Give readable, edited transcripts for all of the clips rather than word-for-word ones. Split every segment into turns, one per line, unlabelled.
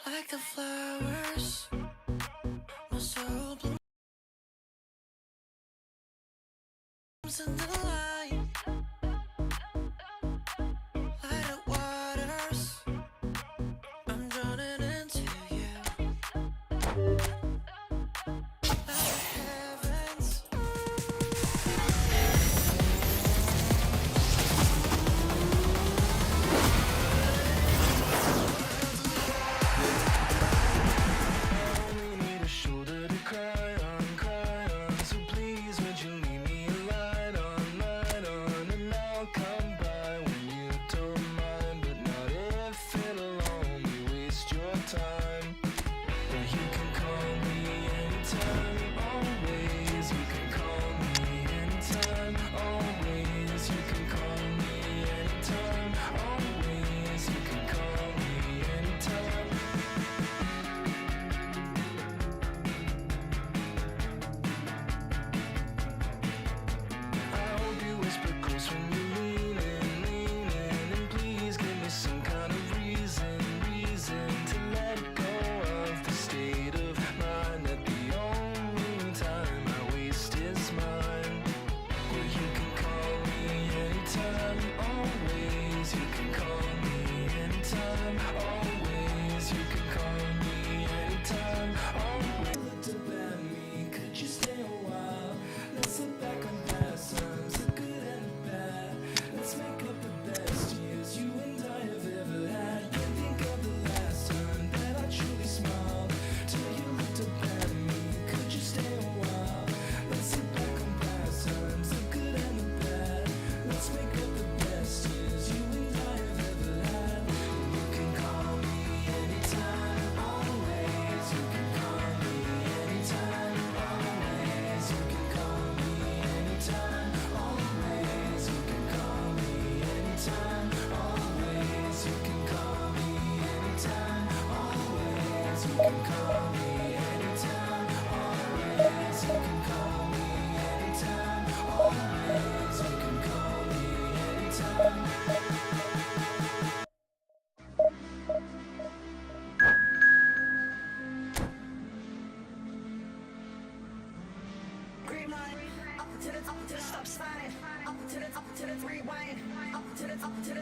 Like the flowers, my soul blooms in the light. Light of waters, I'm drowning into you. Like the heavens.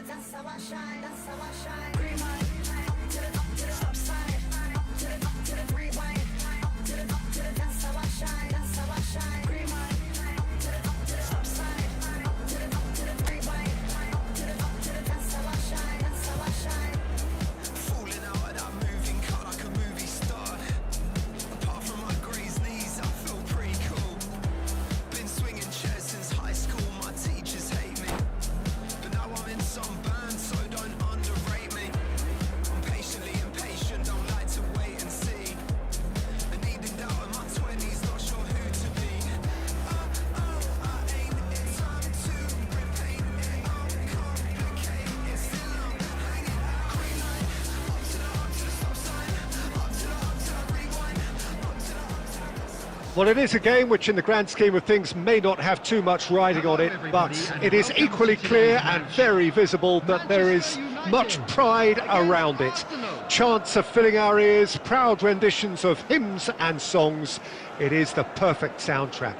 That's how I shine, that's how I shine. Green light, up to the stop sign. Up to the rewind. Up to the, that's how I shine, that's how I shine. Green light, up to the stop sign. Up to the rewind. Up to the, that's how I shine, that's how I shine.
Falling out of that moving car like a movie star. Apart from my greys knees, I feel pretty cool. Been swinging chairs since high school, my teachers hate me. But now I'm in some band, so don't underrate me. I'm patiently impatient, don't like to wait and see. I needed out in my 20s, not sure who to be. I ain't in time to repaint it, uncomplicate it. Still I'm hanging out, green light. Up to the stop sign. Up to the rewind. Up to the
Well, it is a game which in the grand scheme of things may not have too much riding on it, but it is equally clear and very visible that there is much pride around it. Chants are filling our ears, proud renditions of hymns and songs. It is the perfect soundtrack.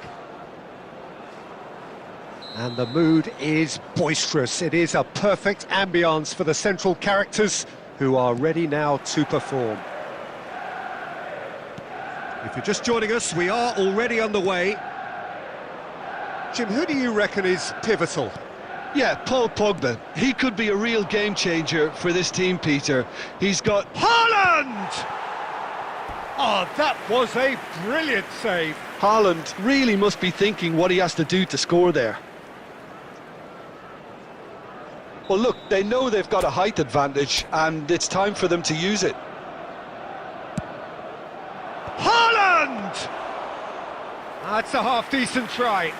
And the mood is boisterous. It is a perfect ambience for the central characters who are ready now to perform. If you're just joining us, we are already underway. Jim, who do you reckon is pivotal?
Yeah, Paul Pogba. He could be a real game changer for this team, Peter. He's got...
Haaland! Oh, that was a brilliant save.
Haaland really must be thinking what he has to do to score there. Well, look, they know they've got a height advantage, and it's time for them to use it.
Haaland! That's a half-decent try.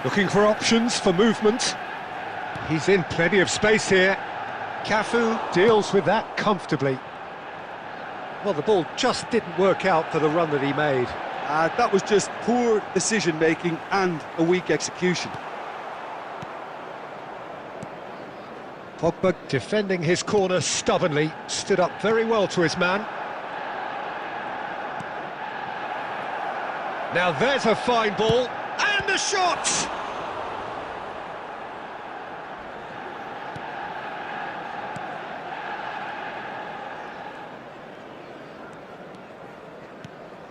Looking for options for movement. He's in plenty of space here. Cafu deals with that comfortably. Well, the ball just didn't work out for the run that he made.
That was just poor decision-making and a weak execution.
Pogba defending his corner stubbornly, stood up very well to his man. Now there's a fine ball, and the shot!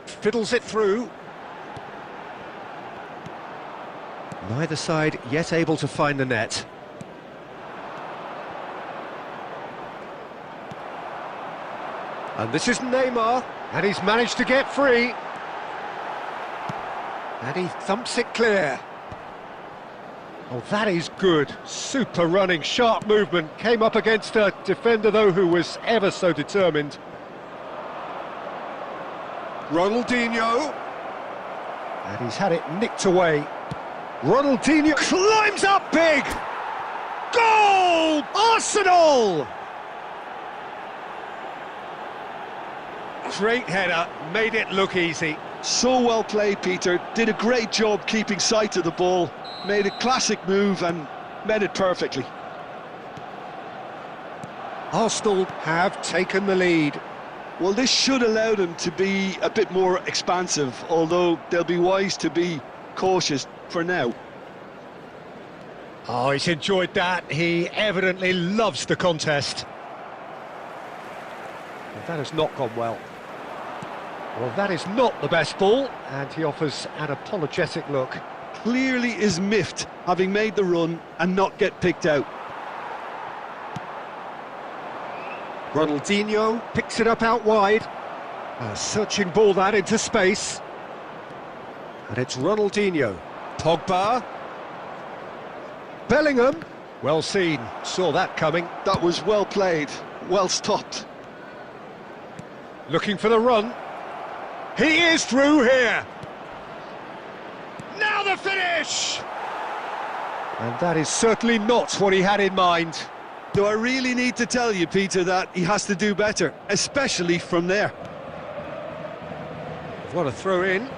Fiddles it through. Neither side yet able to find the net. And this is Neymar, and he's managed to get free. And he thumps it clear. Oh, that is good. Super running, sharp movement. Came up against a defender, though, who was ever so determined. Ronaldinho. And he's had it nicked away. Ronaldinho climbs up big! Goal! Arsenal! Great header, made it look easy.
So well played, Peter. Did a great job keeping sight of the ball. Made a classic move and met it perfectly.
Arsenal have taken the lead.
Well, this should allow them to be a bit more expansive, although they'll be wise to be cautious for now.
Oh, he's enjoyed that. He evidently loves the contest. And that has not gone well. Well, that is not the best ball, and he offers an apologetic look.
Clearly is miffed, having made the run and not get picked out.
Ronaldinho picks it up out wide. A searching ball that into space. And it's Ronaldinho. Pogba. Bellingham. Well seen. Saw that coming.
That was well played, well stopped.
Looking for the run. He is through here. Now the finish! And that is certainly not what he had in mind.
Do I really need to tell you, Peter, that he has to do better, especially from there?
What a throw in.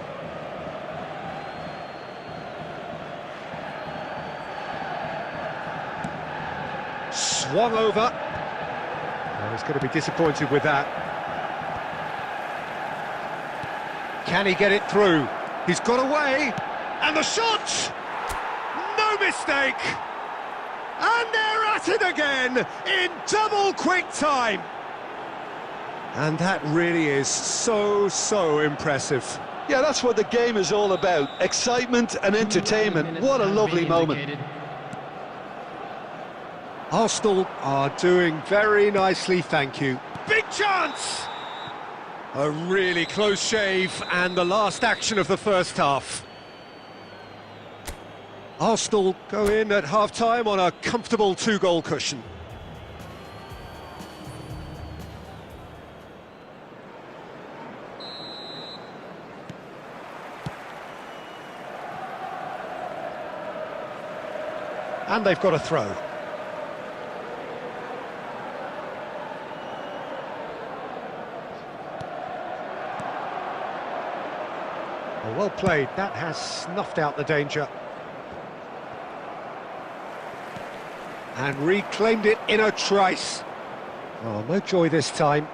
Swung over. Oh, he's going to be disappointed with that. Can he get it through? He's got away. And the shot! No mistake! And they're at it again in double quick time. And that really is so impressive.
Yeah, that's what the game is all about. Excitement and entertainment. What a lovely moment.
Arsenal are doing very nicely, thank you. Big chance! A really close shave, and the last action of the first half. Arsenal go in at half-time on a comfortable 2-goal cushion. And they've got a throw. Well played, that has snuffed out the danger. And reclaimed it in a trice. Oh, no joy this time.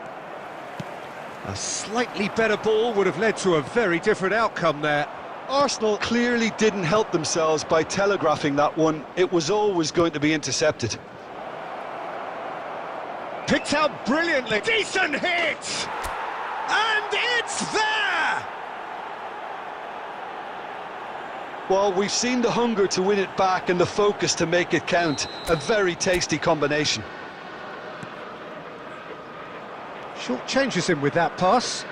A slightly better ball would have led to a very different outcome there.
Arsenal clearly didn't help themselves by telegraphing that one. It was always going to be intercepted.
Picked out brilliantly. Decent hit! And it's there!
Well, we've seen the hunger to win it back and the focus to make it count. A very tasty combination.
Short changes him with that pass.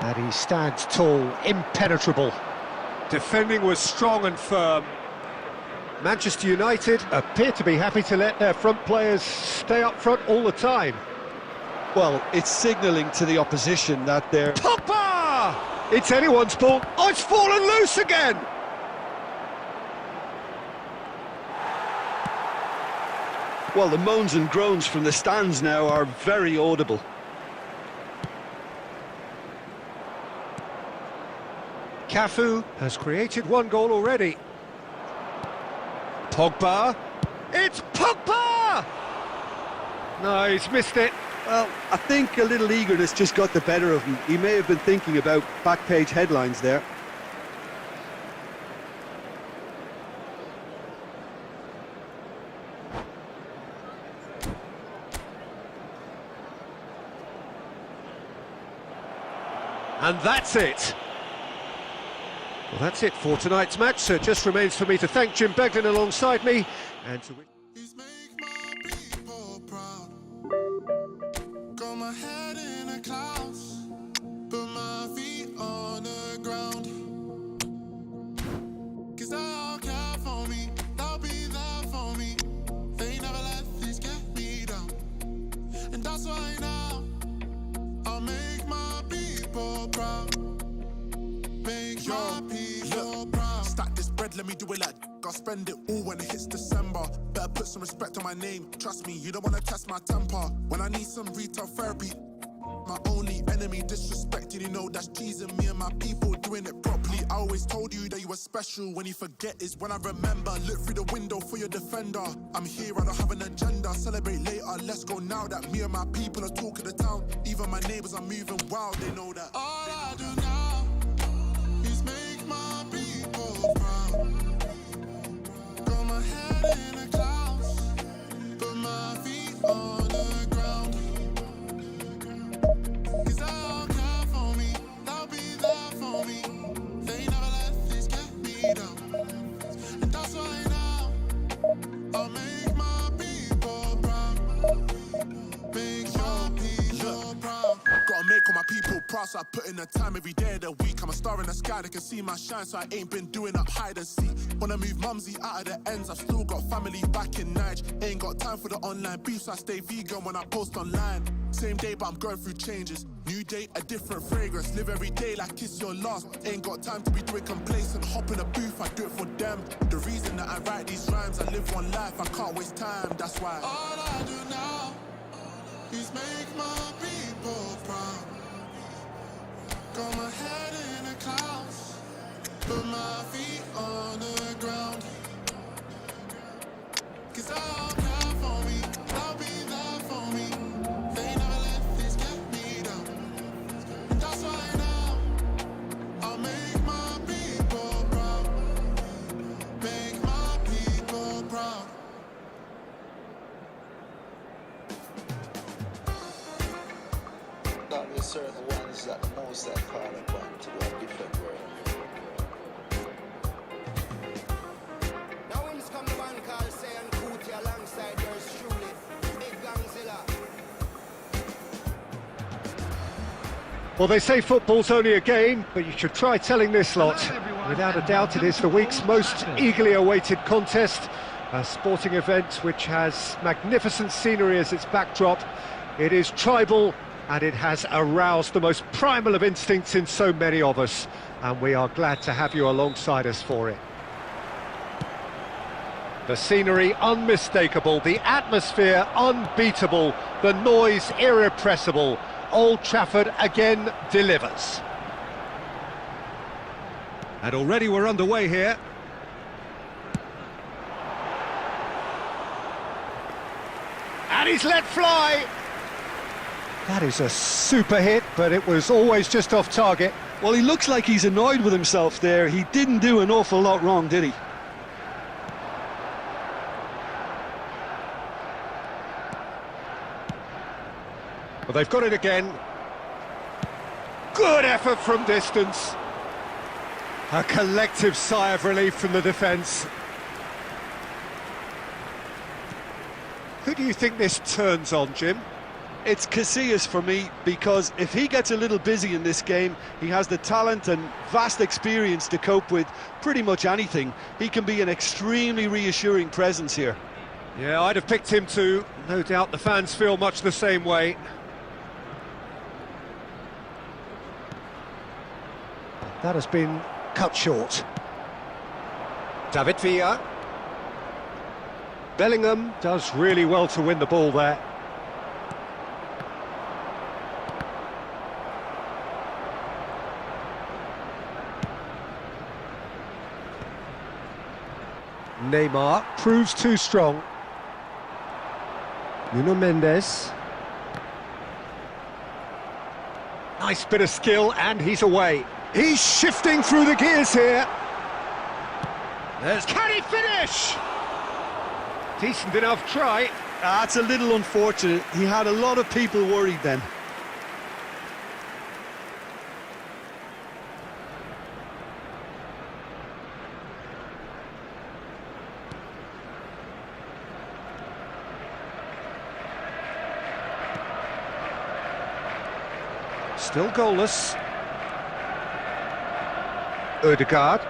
And he stands tall, impenetrable. Defending was strong and firm. Manchester United appear to be happy to let their front players stay up front all the time.
Well, it's signalling to the opposition that they're...
Pogba! It's anyone's ball. Oh, it's fallen loose again!
Well, the moans and groans from the stands now are very audible.
Cafu has created one goal already. Pogba. It's Pogba! No, he's missed it.
Well, I think a little eagerness just got the better of him. He may have been thinking about back-page headlines there.
And that's it. Well, that's it for tonight's match, so it just remains for me to thank Jim Beglin alongside me and to...
Please make my people proud. Got my head in the clouds, put my feet on the ground. 'Cause they all care for me, they'll be there for me. They never let this get me down. And that's why now I'll make my people proud. Make your people proud. Stack this bread, let me do it like I'll spend it all when it hits December. Better put some respect on my name. Trust me, you don't wanna test my temper. When I need some retail therapy, my only enemy disrespected, you know that's teasing me and my people doing it properly. I always told you that you were special. When you forget is when I remember. Look through the window for your defender. I'm here, I don't have an agenda. Celebrate later, let's go now that me and my people are talking the town. Even my neighbors are moving wild, they know that. All I do now is make my people proud. Got my head in the clouds, put my feet on the ground. 'Cause they all care for me, they'll be there for me. They never let this get me down. And that's why now I'll make my people proud. Make your people proud. Gotta make all my people proud, so I put in the time every day of the week. I'm a star in the sky, they can see my shine, so I ain't been doing up hide and seek. Wanna move mumsy out of the ends, I've still got family back in Nige. Ain't got time for the online beef, so I stay vegan when I post online. Same day, but I'm going through changes. New day, a different fragrance. Live every day like it's your last. Ain't got time to be doing complacent. Hop in a booth, I do it for them. The reason that I write these rhymes, I live one life, I can't waste time, that's why. All I do now is make my people proud. Got my head in the clouds, put my feet on the ground. 'Cause they all care for me, they'll be there for me. They never let this get me down. And that's why now I'll make my people proud. Make my people proud.
That there's certain ones that most that call upon to do a different world.
Now when this come the man called saying Cootie alongside yours truly, Big Gangzilla.
Well, they say football's only a game, but you should try telling this lot. Without a doubt, it is the week's most eagerly awaited contest, a sporting event which has magnificent scenery as its backdrop. It is tribal, and it has aroused the most primal of instincts in so many of us, and we are glad to have you alongside us for it. The scenery unmistakable, the atmosphere unbeatable, the noise irrepressible. Old Trafford again delivers. And already we're underway here. And he's let fly! That is a super hit, but it was always just off target.
Well, he looks like he's annoyed with himself there. He didn't do an awful lot wrong, did he?
Well, they've got it again. Good effort from distance. A collective sigh of relief from the defence. Who do you think this turns on, Jim?
It's Casillas for me, because if he gets a little busy in this game, he has the talent and vast experience to cope with pretty much anything. He can be an extremely reassuring presence here.
Yeah, I'd have picked him too. No doubt the fans feel much the same way. That has been cut short. David Villa. Bellingham does really well to win the ball there. Neymar proves too strong. Nuno Mendes. Nice bit of skill, and he's away. He's shifting through the gears here. Can he finish? Decent enough try.
That's a little unfortunate. He had a lot of people worried then.
Still goalless. Ødegaard.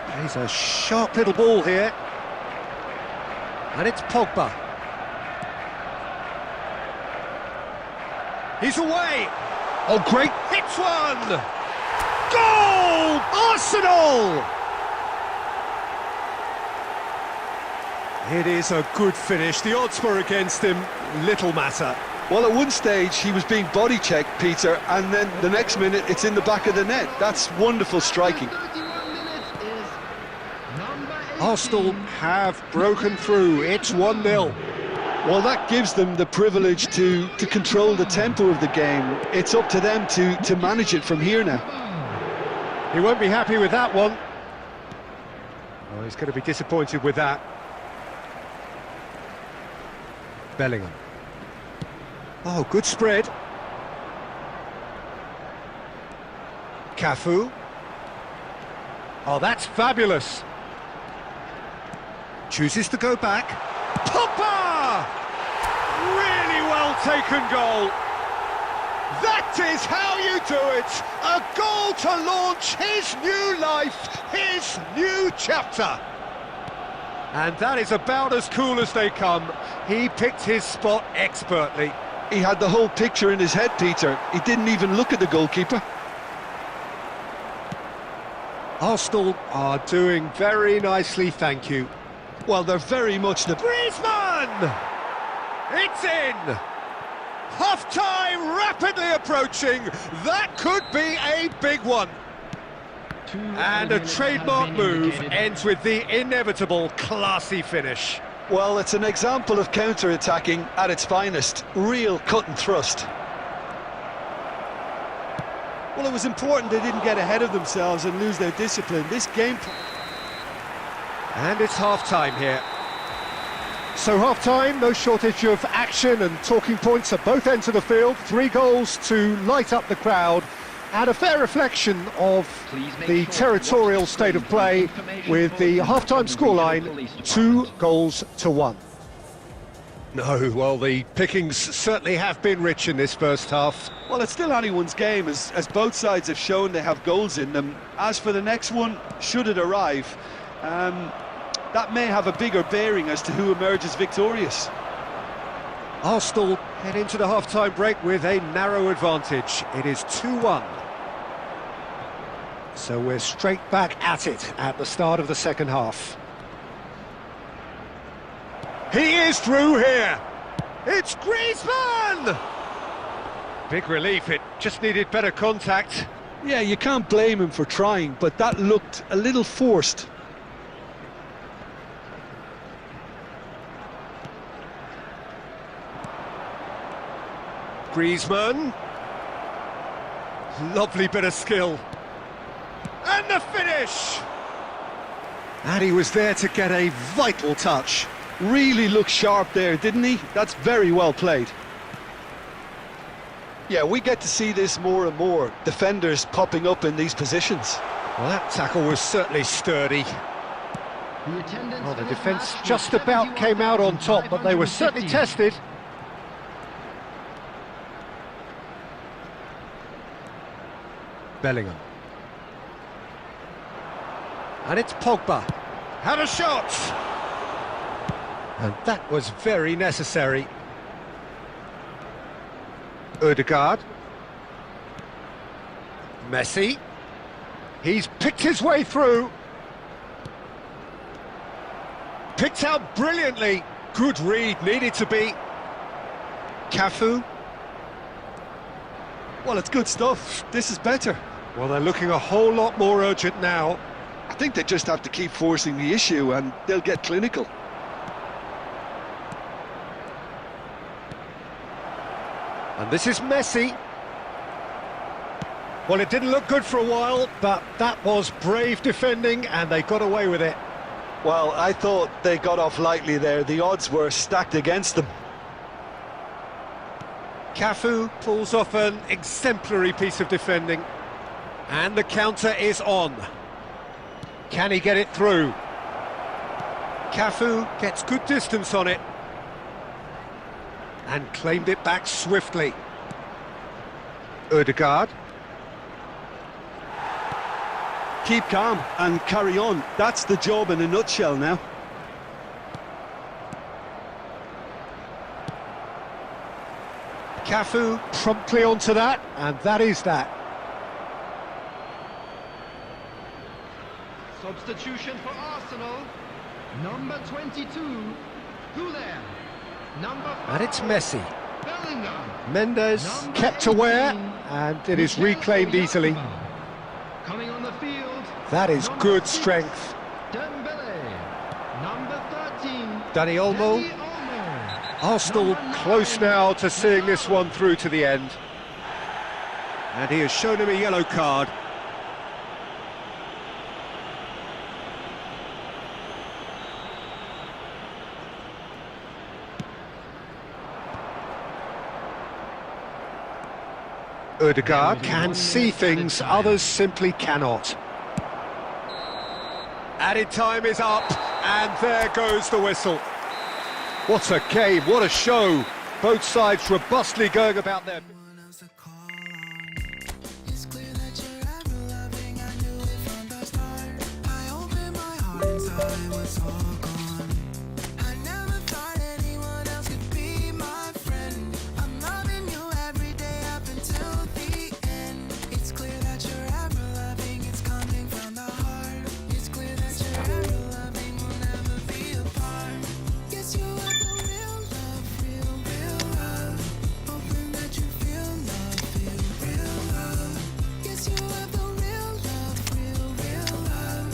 Plays a sharp little ball here. And it's Pogba. He's away. Oh, great. Hits one. Goal! Arsenal! It is a good finish. The odds were against him. Little matter.
Well, at one stage he was being body checked, Peter, and then the next minute it's in the back of the net. That's wonderful striking.
Arsenal have broken through. It's 1-0.
Well, that gives them the privilege to control the tempo of the game. It's up to them to manage it from here now.
He won't be happy with that one. Oh, he's going to be disappointed with that. Bellingham. Oh, good spread. Cafu. Oh, that's fabulous. Chooses to go back. Pogba! Really well taken goal. That is how you do it. A goal to launch his new life, his new chapter. And that is about as cool as they come. He picked his spot expertly.
He had the whole picture in his head, Peter. He didn't even look at the goalkeeper.
Arsenal are doing very nicely, thank you.
Well, they're very much the...
Griezmann! It's in! Half-time rapidly approaching. That could be a big one. And a trademark move ends with the inevitable classy finish.
Well, it's an example of counter-attacking at its finest. Real cut and thrust. Well, it was important they didn't get ahead of themselves and lose their discipline. This game...
And it's half-time here. So half-time, no shortage of action and talking points at both ends of the field. 3 goals to light up the crowd. And a fair reflection of the territorial state of play with the half-time scoreline 2-1. No, well, the pickings certainly have been rich in this first half.
Well, it's still anyone's game, as both sides have shown they have goals in them. As for the next one, should it arrive, that may have a bigger bearing as to who emerges victorious.
Arsenal head into the half-time break with a narrow advantage. It is 2-1. So we're straight back at it at the start of the second half. He is through here. It's Griezmann! Big relief, it just needed better contact.
Yeah, you can't blame him for trying, but that looked a little forced.
Griezmann. Lovely bit of skill. And the finish! And he was there to get a vital touch.
Really looked sharp there, didn't he? That's very well played. Yeah, we get to see this more and more. Defenders popping up in these positions.
Well, that tackle was certainly sturdy. Well, the defence just about came out on top, but they were certainly tested. Bellingham. And it's Pogba. Had a shot! And that was very necessary. Ødegaard. Messi. He's picked his way through. Picked out brilliantly. Good read, needed to be. Cafu.
Well, it's good stuff. This is better.
Well, they're looking a whole lot more urgent now.
I think they just have to keep forcing the issue and they'll get clinical.
And this is Messi. Well, it didn't look good for a while, but that was brave defending and they got away with it.
Well, I thought they got off lightly there. The odds were stacked against them.
Cafu pulls off an exemplary piece of defending. And the counter is on. Can he get it through? Cafu gets good distance on it. And claimed it back swiftly. Ødegaard.
Keep calm and carry on. That's the job in a nutshell now.
Cafu promptly onto that, and that is that.
Substitution for Arsenal. Number 22. Who there? Number 5.
And it's Messi.
Bellingham.
Mendes
Number
kept aware,
18,
and it is
Mikel
reclaimed easily.
Oyarzabal. Coming on the field.
That is
number
good
6,
strength.
Dembele. Number 13.
Dani Olmo.
Dani Olmo.
Arsenal
Number
close
9,
now to seeing this one through to the end. And he has shown him a yellow card. Ødegaard can see things others simply cannot. Added time is up, and there goes the whistle. What a game, what a show. Both sides robustly going about their...
It's clear that you're ever loving. I knew it from the start. I opened my heart inside, was all gone. I never thought anyone else could be my friend. I'm loving you every day up until the end. It's clear that you're ever loving. It's coming from the heart. It's clear that you're ever loving. We'll never be apart. Yes, you are the real love, real love. Hoping that you feel love, feel real love. Yes, you are the real love, real love.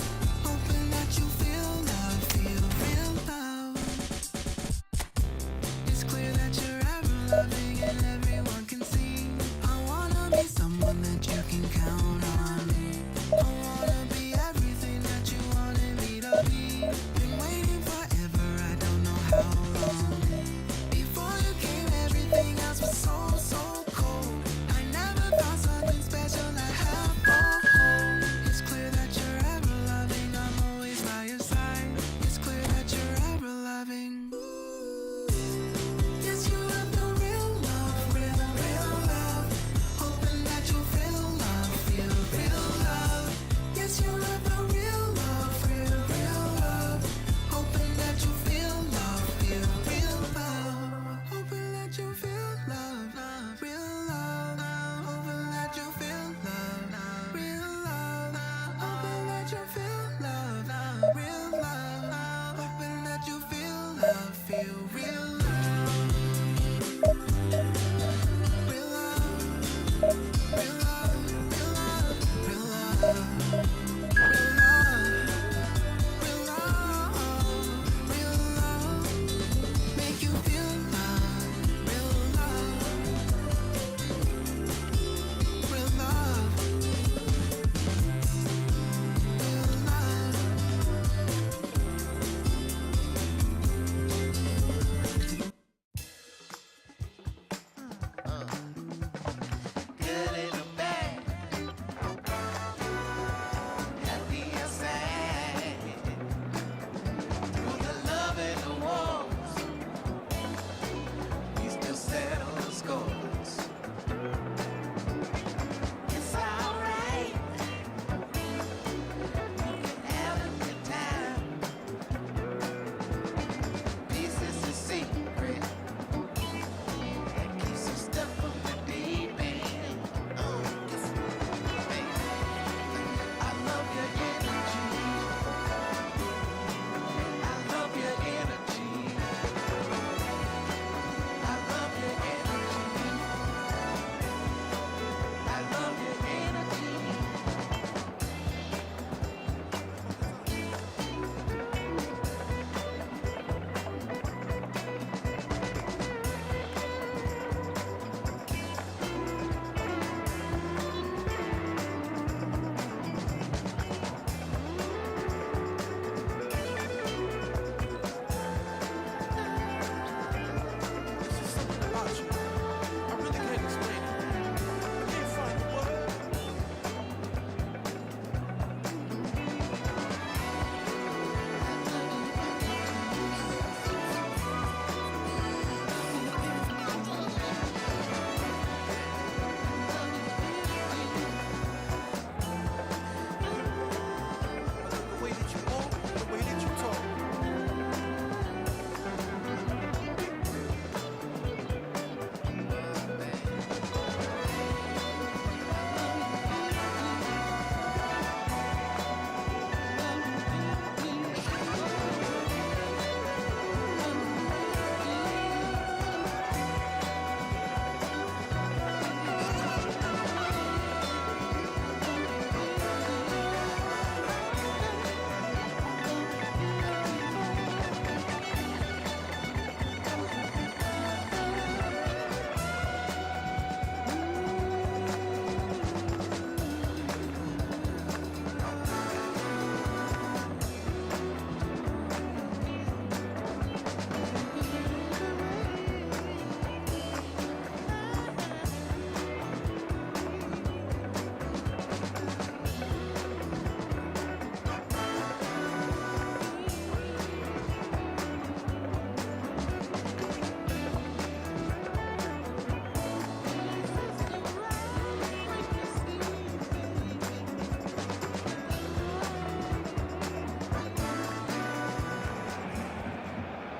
Hoping that you feel love, feel real love. It's clear that you're ever loving and everyone can see. I wanna be someone that you can count on. I wanna be everything that you wanted me to be. Been waiting forever, I don't know how long. Before you came, everything else was so cold. I never thought something special I have for home. It's clear that you're ever loving, I'm always by your side. It's clear that you're ever loving. Yes, you have the real love, real love. Hoping that you feel love, feel real love. Yes, you have the real love, real love. Hoping that you feel love, feel real love. Hoping that you feel love, real love. Hoping that you feel love, real love. Hoping that you feel love, real love. Hoping that you feel love, feel real love. Real love, real love, real love, real love, real love, make you feel love, real love, real love, real love.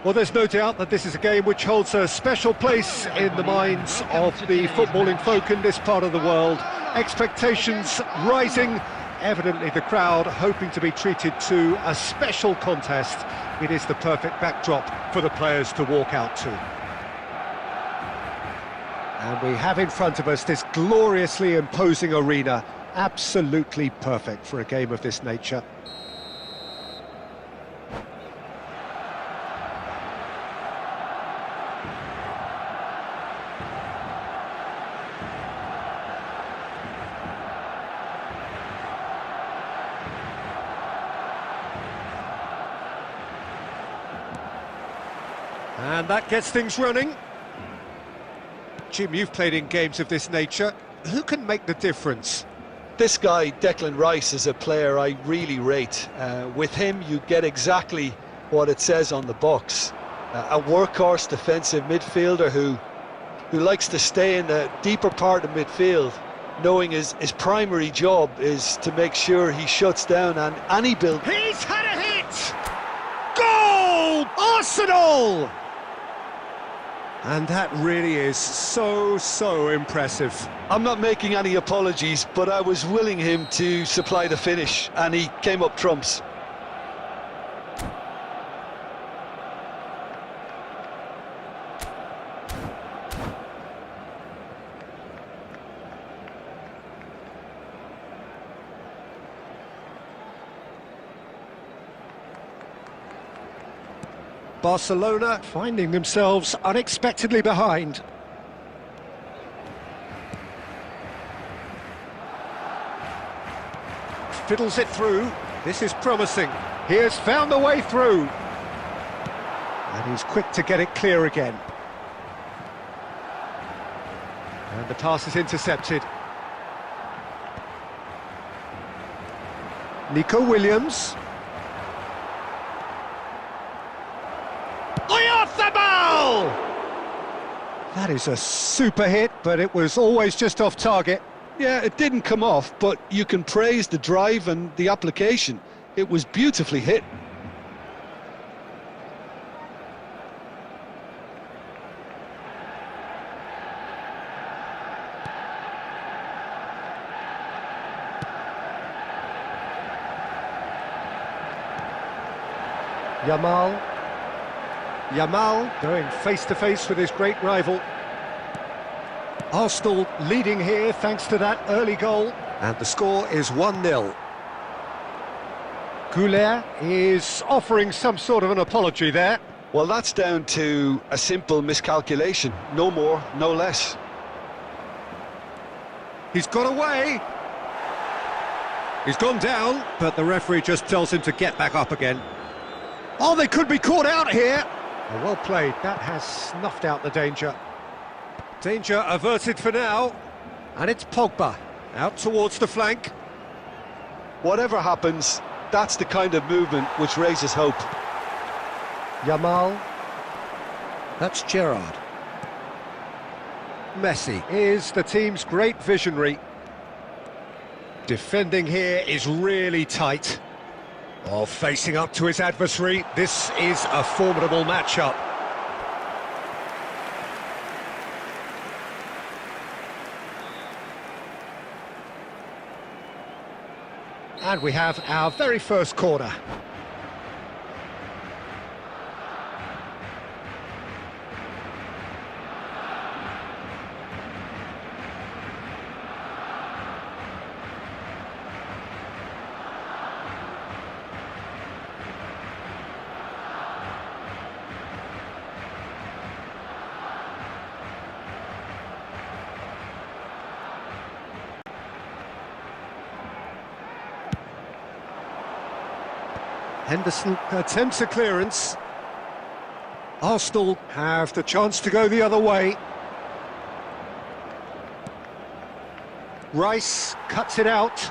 Well, there's no doubt that this is a game which holds a special place in the minds of the footballing folk in this part of the world. Expectations rising, evidently the crowd hoping to be treated to a special contest. It is the perfect backdrop for the players to walk out to. And we have in front of us this gloriously imposing arena, absolutely perfect for a game of this nature. And that gets things running. Jim, you've played in games of this nature. Who can make the difference?
This guy, Declan Rice, is a player I really rate. With him, you get exactly what it says on the box. A workhorse defensive midfielder who likes to stay in the deeper part of midfield, knowing his primary job is to make sure he shuts down and any build.
He's had a hit! Goal! Arsenal! And that really is so impressive.
I'm not making any apologies, but I was willing him to supply the finish, and he came up trumps.
Barcelona finding themselves unexpectedly behind. Fiddles it through. This is promising. He has found the way through. And he's quick to get it clear again. And the pass is intercepted. Nico Williams. Oyarzabal! That is a super hit, but it was always just off target.
Yeah, it didn't come off, but you can praise the drive and the application. It was beautifully hit.
Yamal going face-to-face with his great rival. Arsenal leading here thanks to that early goal. And the score is 1-0. Goulet is offering some sort of an apology there.
Well, that's down to a simple miscalculation. No more, no less.
He's got away. He's gone down, but the referee just tells him to get back up again. Oh, they could be caught out here. Oh, well played. That has snuffed out the danger. Danger averted for now. And it's Pogba out towards the flank.
Whatever happens, that's the kind of movement which raises hope.
Yamal. That's Gerrard. Messi is the team's great visionary. Defending here is really tight. Oh, facing up to his adversary, this is a formidable matchup. And we have our very first corner. Henderson attempts a clearance. Arsenal have the chance to go the other way. Rice cuts it out.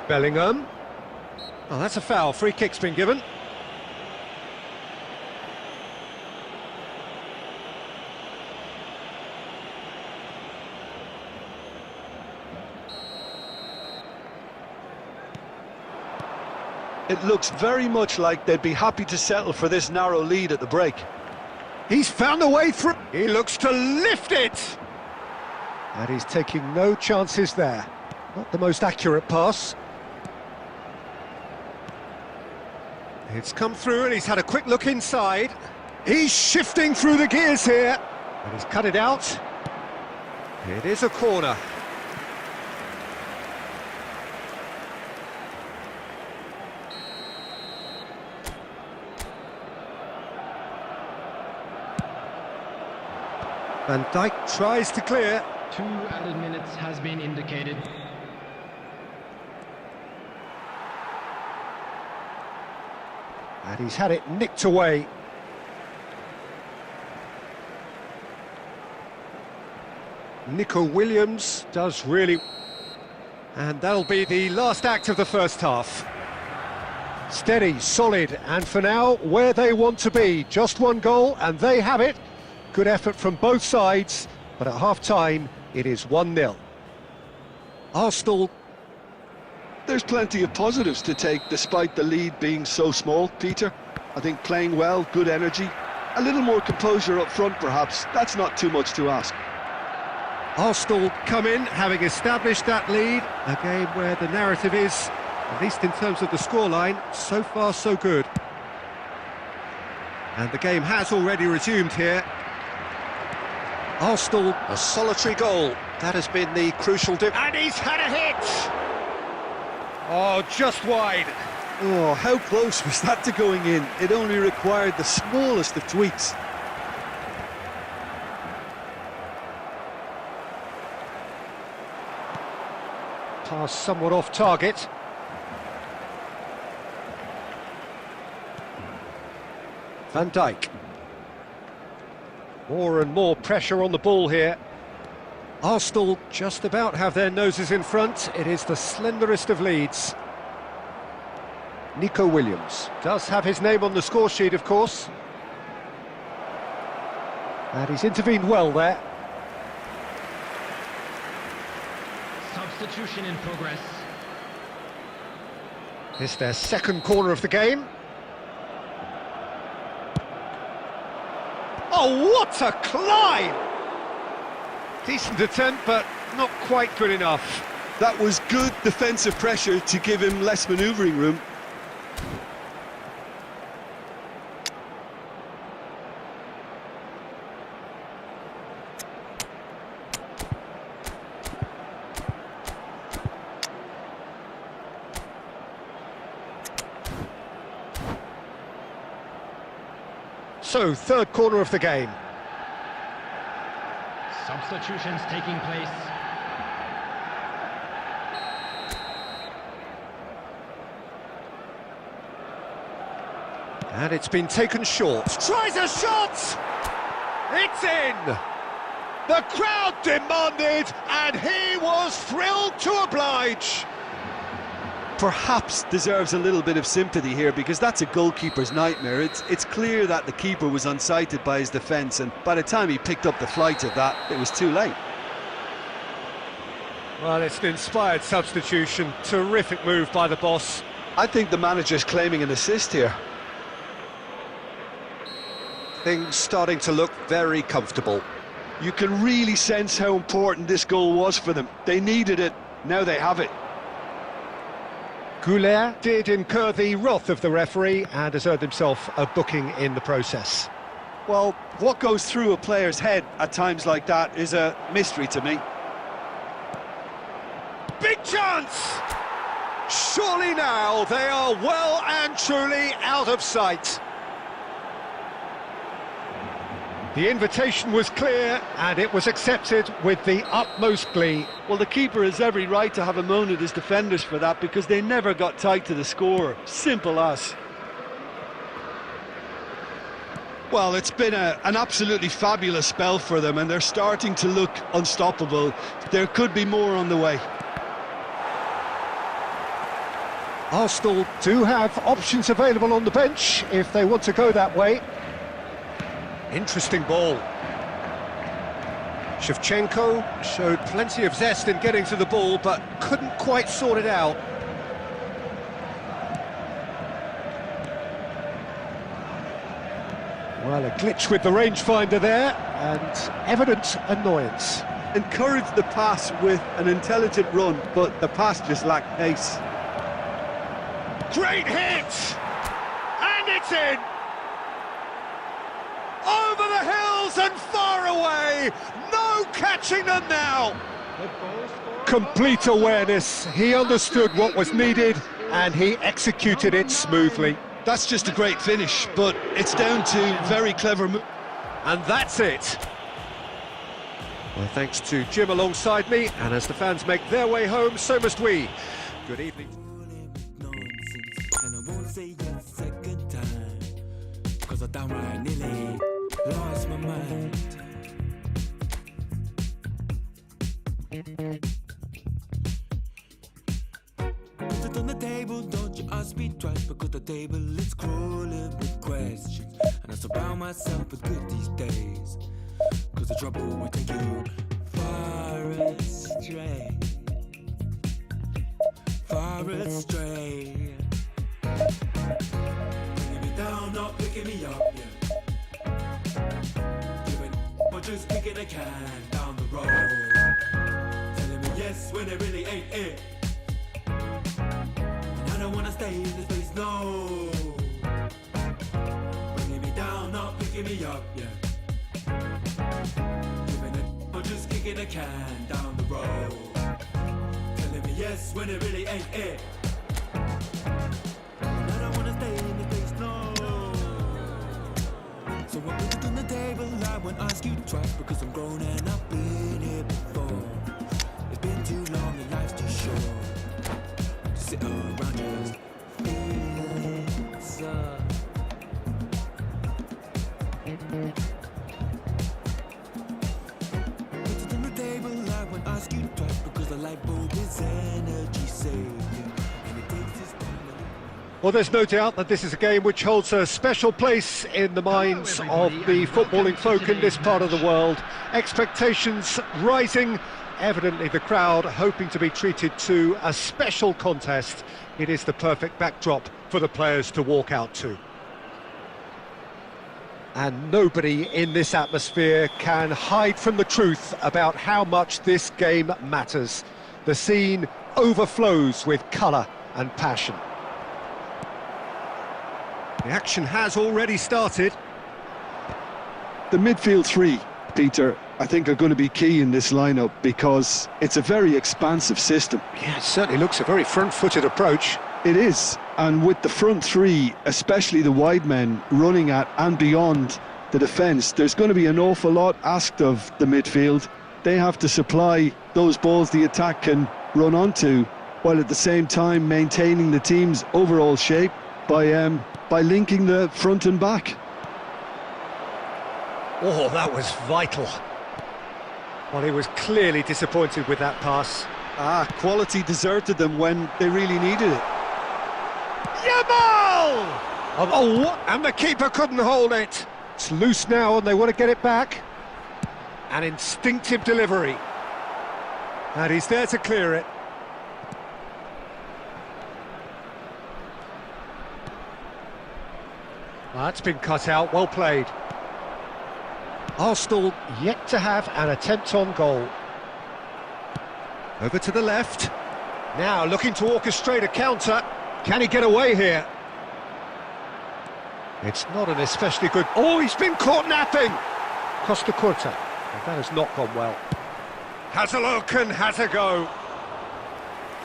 Bellingham. Oh, that's a foul. Free kick's been given.
It looks very much like they'd be happy to settle for this narrow lead at the break.
He's found a way through. He looks to lift it. And he's taking no chances there. Not the most accurate pass. It's come through and he's had a quick look inside. He's shifting through the gears here. And he's cut it out. It is a corner. Van Dijk tries to clear.
2 added minutes has been indicated.
And he's had it nicked away. Nico Williams does really... And that'll be the last act of the first half. Steady, solid, and for now, where they want to be. Just one goal, and they have it. Good effort from both sides, but at half-time, it is 1-0. Arsenal...
There's plenty of positives to take despite the lead being so small, Peter. I think playing well, good energy, a little more composure up front perhaps, that's not too much to ask.
Arsenal come in, having established that lead, a game where the narrative is, at least in terms of the scoreline, so far so good. And the game has already resumed here. Arsenal, a solitary goal, that has been the crucial and he's had a hit! Oh, just wide.
Oh, how close was that to going in? It only required the smallest of tweaks.
Pass somewhat off target. Van Dijk. More and more pressure on the ball here. Arsenal just about have their noses in front. It is the slenderest of leads. Nico Williams does have his name on the score sheet, of course. And he's intervened well there.
Substitution in progress.
It's their second corner of the game. Oh, what a climb! Decent attempt, but not quite good enough.
That was good defensive pressure to give him less manoeuvring room.
So, third corner of the game.
Substitutions taking place.
And it's been taken short. Tries a shot! It's in! The crowd demanded, and he was thrilled to oblige.
Perhaps deserves a little bit of sympathy here because that's a goalkeeper's nightmare. It's clear that the keeper was unsighted by his defence, and by the time he picked up the flight of that, it was too late.
Well, it's an inspired substitution. Terrific move by the boss.
I think the manager's claiming an assist here.
Things starting to look very comfortable.
You can really sense how important this goal was for them. They needed it, now they have it.
Goulet did incur the wrath of the referee and has earned himself a booking in the process.
Well, what goes through a player's head at times like that is a mystery to me.
Big chance! Surely now they are well and truly out of sight. The invitation was clear and it was accepted with the utmost glee.
Well, the keeper has every right to have a moan at his defenders for that because they never got tight to the scorer. Simple as. Well, it's been an absolutely fabulous spell for them and they're starting to look unstoppable. There could be more on the way.
Arsenal do have options available on the bench if they want to go that way. Interesting ball. Shevchenko showed plenty of zest in getting to the ball, but couldn't quite sort it out. Well, a glitch with the rangefinder there, and evident annoyance.
Encouraged the pass with an intelligent run, but the pass just lacked pace.
Great hit! And it's in! Over the hills and far away! No catching them now! Complete awareness. He understood what was needed, and he executed it smoothly.
That's just a great finish, but it's down to very clever move.
And that's it. Well, thanks to Jim alongside me, and as the fans make their way home, so must we. Good evening.
Nonsense, and I won't say yes second time, 'cause I downright nearly lost my mind. Put it on the table, don't you ask me twice, because the table is crawling with questions, and I surround myself with good these days, 'cause the trouble will take you far astray, far astray. Bringing me down, not picking me up, yeah. Giving or just kicking a can down the road, telling me yes when it really ain't it. And I don't wanna stay in this place, no. Bringing me down, not picking me up, yeah. Giving it or just kicking a can down the road, telling me yes when it really ain't it. And I don't wanna stay in this place, no. So I put it on the table, I won't ask you twice, because I'm grown and I've been here before. It's been too long and life's too short to sit around just feeling so. Put it on the table, I won't ask you twice, because the light bulb is energy saving, and it takes its time.
Well, there's no doubt that this is a game which holds a special place in the minds of the footballing folk in this part of the world. Expectations rising, evidently the crowd hoping to be treated to a special contest. It is the perfect backdrop for the players to walk out to. And nobody in this atmosphere can hide from the truth about how much this game matters. The scene overflows with colour and passion. The action has already started.
The midfield three, Peter, I think are going to be key in this lineup, because it's a very expansive system.
Yeah, it certainly looks a very front-footed approach.
It is, and with the front three, especially the wide men, running at and beyond the defence, there's going to be an awful lot asked of the midfield. They have to supply those balls the attack can run onto, while at the same time maintaining the team's overall shape by linking the front and back.
Oh, that was vital. Well, he was clearly disappointed with that pass.
Quality deserted them when they really needed it.
Yamal! Oh, what? And the keeper couldn't hold it. It's loose now and they want to get it back. An instinctive delivery. And he's there to clear it. That's been cut out, well played. Arsenal yet to have an attempt on goal. Over to the left. Now looking to orchestrate a counter. Can he get away here? It's not an especially good... Oh, he's been caught napping! Costa Curta. Well, that has not gone well. Has a look and has a go.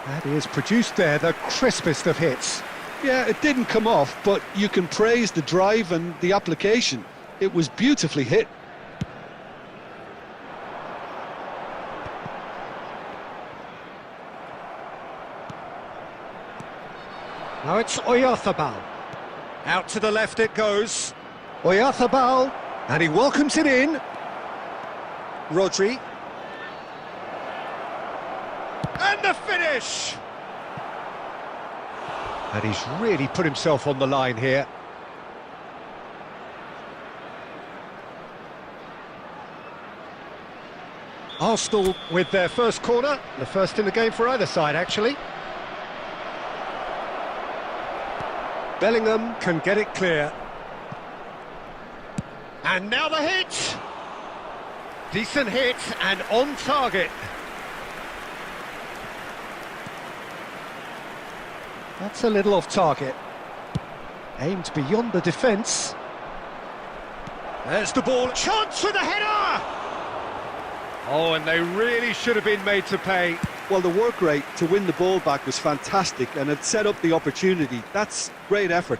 And he has produced there the crispest of hits.
Yeah, it didn't come off, but you can praise the drive and the application. It was beautifully hit.
Now it's Oyarzabal. Out to the left it goes. Oyarzabal, and he welcomes it in. Rodri. And the finish! And he's really put himself on the line here. Arsenal with their first corner, the first in the game for either side, actually. Bellingham can get it clear. And now the hit! Decent hit and on target. That's a little off target. Aimed beyond the defence. There's the ball. Chance with the header! Oh, and they really should have been made to pay.
Well, the work rate to win the ball back was fantastic, and it set up the opportunity. That's great effort.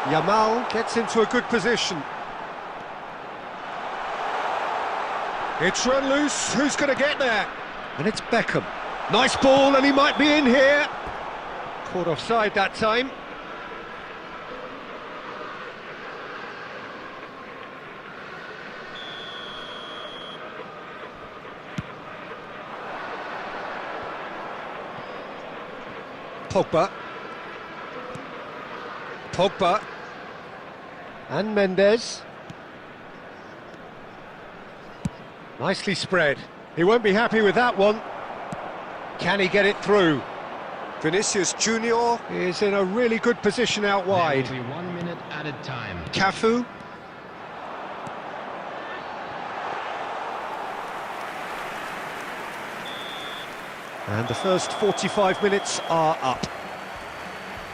Yamal gets into a good position. It's run loose. Who's going to get there? And it's Beckham. Nice ball, and he might be in here. Caught offside that time. Pogba. And Mendes. Nicely spread. He won't be happy with that one. Can he get it through? Vinicius Junior is in a really good position out wide.
There will be 1 minute added time.
Cafu. And the first 45 minutes are up.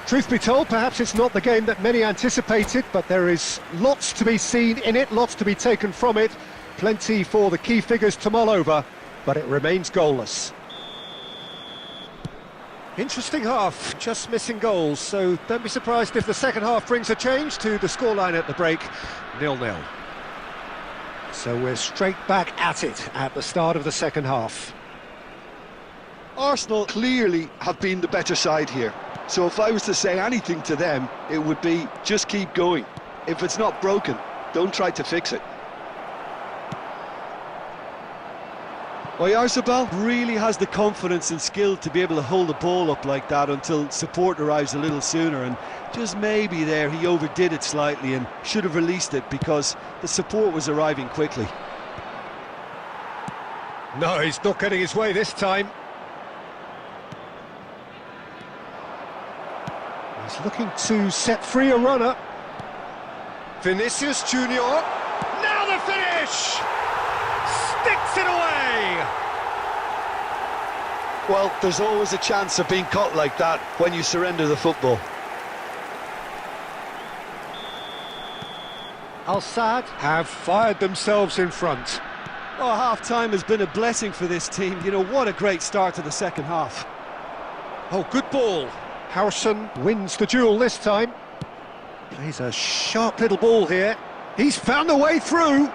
Truth be told, perhaps it's not the game that many anticipated, but there is lots to be seen in it, lots to be taken from it. Plenty for the key figures to mull over, but it remains goalless. Interesting half, just missing goals, so don't be surprised if the second half brings a change to the scoreline at the break, 0-0. So we're straight back at it at the start of the second half.
Arsenal clearly have been the better side here. So if I was to say anything to them, it would be just keep going. If it's not broken, don't try to fix it. Oyarzabal really has the confidence and skill to be able to hold the ball up like that until support arrives a little sooner, and just maybe there he overdid it slightly and should have released it because the support was arriving quickly.
No, he's not getting his way this time. He's looking to set free a runner. Vinicius Junior. Now the finish! Sticks it away!
Well, there's always a chance of being caught like that when you surrender the football.
Al Sadd have fired themselves in front.
Oh, half-time has been a blessing for this team. You know, what a great start to the second half.
Oh, good ball. Harrison wins the duel this time. Plays a sharp little ball here. He's found a way through.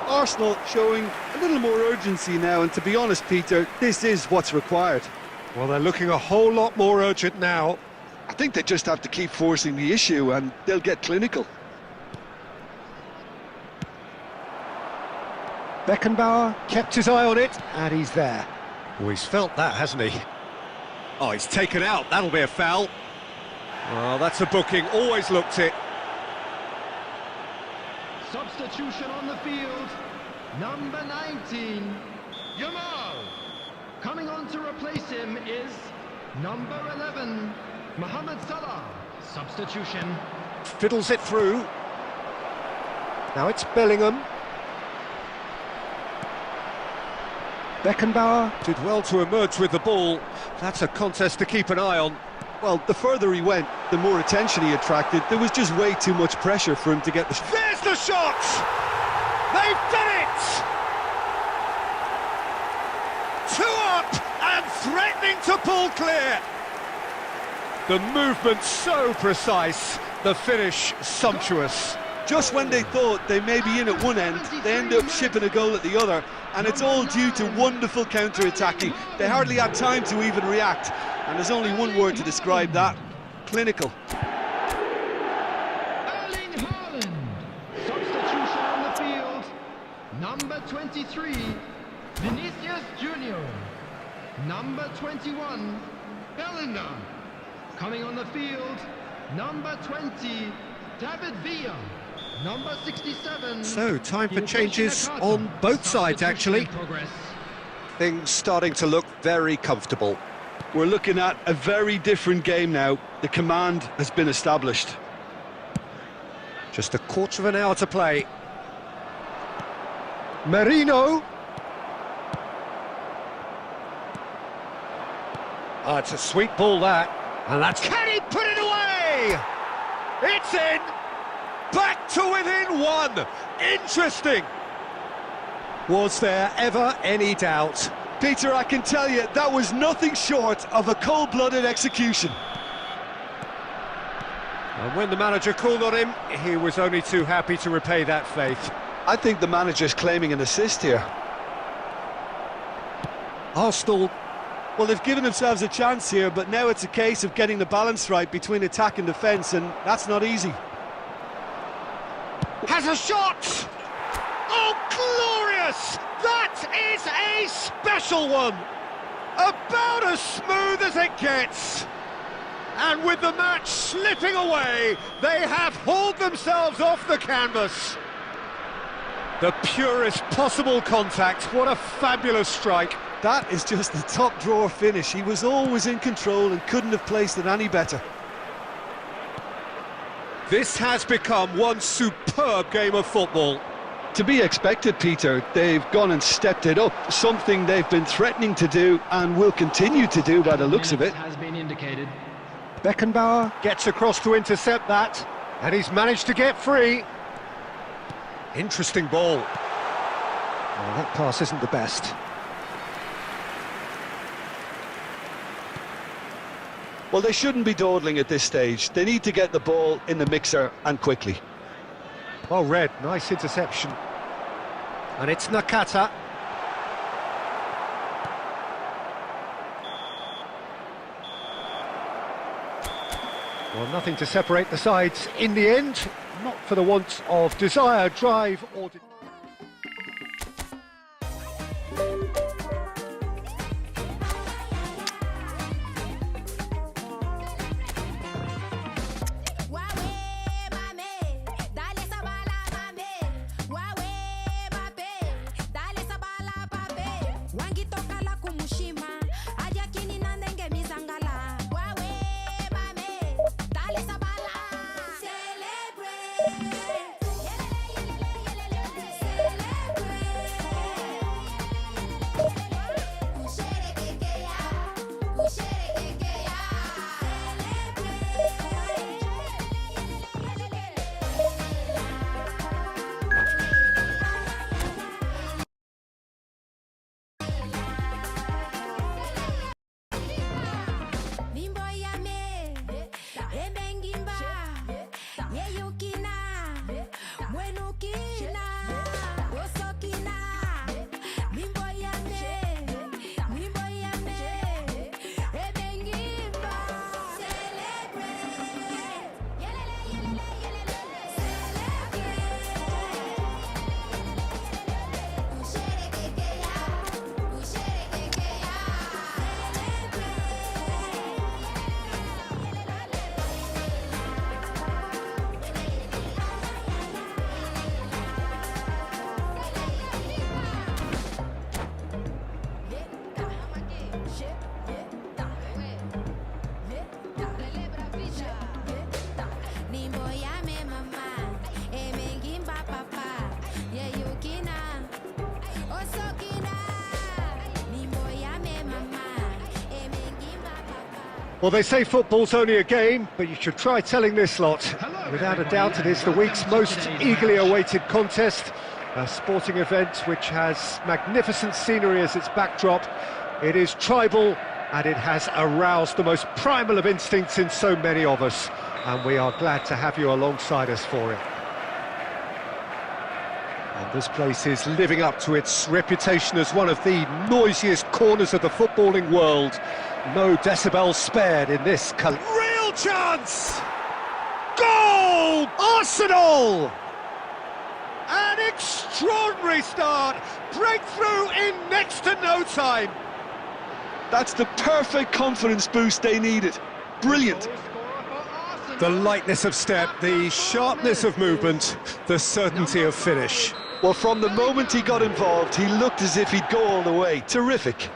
Arsenal showing a little more urgency now, and to be honest, Peter, this is what's required.
Well, they're looking a whole lot more urgent now.
I think they just have to keep forcing the issue and they'll get clinical.
Beckenbauer kept his eye on it, and he's there. Oh, he's felt that, hasn't he? Oh, he's taken out. That'll be a foul. Well, that's a booking. Always looked it.
Substitution on the field. Number 19, Yamal. Coming on to replace him is number 11, Mohamed Salah. Substitution.
Fiddles it through. Now it's Bellingham. Beckenbauer did well to emerge with the ball. That's a contest to keep an eye on.
Well, the further he went, the more attention he attracted. There was just way too much pressure for him to get the...
There's the shot! They've done it! 2 up and threatening to pull clear. The movement so precise, the finish sumptuous.
Just when they thought they may be in at one end, they end up shipping a goal at the other, and it's all due to wonderful counter-attacking. They hardly had time to even react, and there's only one word to describe that: clinical.
Erling Haaland. Substitution on the field. Number 23, Vinicius Junior. Number 21, Bellingham. Coming on the field, number 20, David Villa. Number 67.
So, time for changes on both sides, actually. Things starting to look very comfortable.
We're looking at a very different game now. The command has been established.
Just a quarter of an hour to play. Merino. Oh, it's a sweet ball, that. And that's... Can he put it away? It's in! Back to within one! Interesting! Was there ever any doubt?
Peter, I can tell you, that was nothing short of a cold-blooded execution.
And when the manager called on him, he was only too happy to repay that faith.
I think the manager's claiming an assist here.
Arsenal...
Well, they've given themselves a chance here, but now it's a case of getting the balance right between attack and defence, and that's not easy.
Has a shot! Oh, glorious! That is a special one! About as smooth as it gets! And with the match slipping away, they have hauled themselves off the canvas. The purest possible contact. What a fabulous strike.
That is just the top drawer finish. He was always in control and couldn't have placed it any better.
This has become one superb game of football.
To be expected, Peter. They've gone and stepped it up, something they've been threatening to do and will continue to do by the looks of it.
Has been indicated.
Beckenbauer gets across to intercept that, and he's managed to get free. Interesting ball. Well, that pass isn't the best.
Well, they shouldn't be dawdling at this stage. They need to get the ball in the mixer and quickly.
Well read, nice interception. And it's Nakata. Well, nothing to separate the sides in the end, not for the want of desire, drive or... Well, they say football's only a game, but you should try telling this lot. Without a doubt, it is the week's most eagerly awaited contest. A sporting event which has magnificent scenery as its backdrop. It is tribal, and it has aroused the most primal of instincts in so many of us. And we are glad to have you alongside us for it. And this place is living up to its reputation as one of the noisiest corners of the footballing world. No decibels spared in this real chance! Goal! Arsenal! An extraordinary start! Breakthrough in next to no time!
That's the perfect confidence boost they needed. Brilliant.
The lightness of step, the sharpness of movement, the certainty of finish.
Well, from the moment he got involved, he looked as if he'd go all the way. Terrific.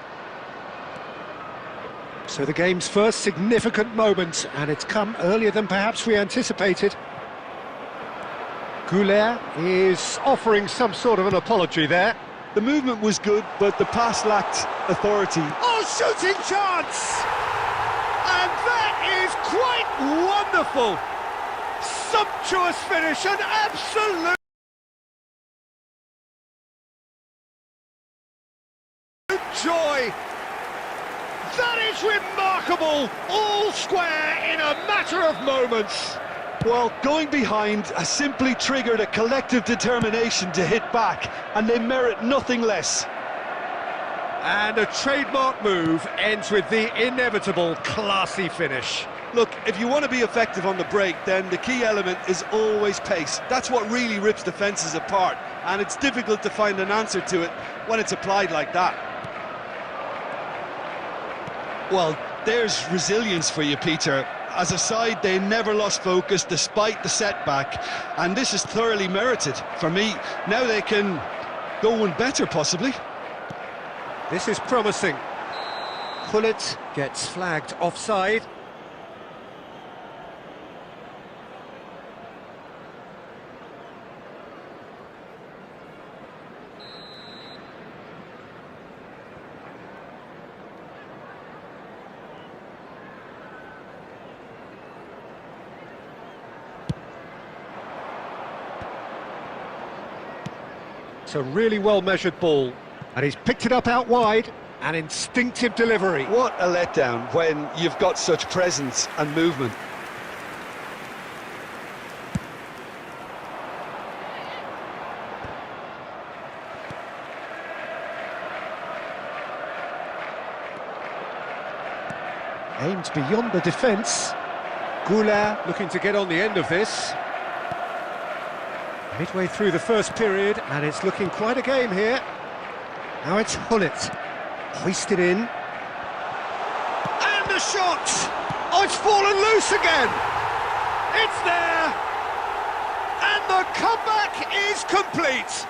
So the game's first significant moment, and it's come earlier than perhaps we anticipated. Goulet is offering some sort of an apology there.
The movement was good, but the pass lacked authority.
Oh, shooting chance! And that is quite wonderful! Sumptuous finish, an absolute joy! That is remarkable! All square in a matter of moments!
Well, going behind has simply triggered a collective determination to hit back, and they merit nothing less.
And a trademark move ends with the inevitable classy finish.
Look, if you want to be effective on the break, then the key element is always pace. That's what really rips defences apart, and it's difficult to find an answer to it when it's applied like that. Well, there's resilience for you, Peter. As a side, they never lost focus despite the setback, and this is thoroughly merited. For me, now they can go one better, possibly.
This is promising. Gullit gets flagged offside. It's a really well-measured ball, and he's picked it up out wide. An instinctive delivery.
What a letdown when you've got such presence and movement.
Aimed beyond the defence. Goulet looking to get on the end of this. Midway through the first period, and it's looking quite a game here. Now it's Gullit. Hoisted in. And the shot! Oh, it's fallen loose again! It's there! And the comeback is complete!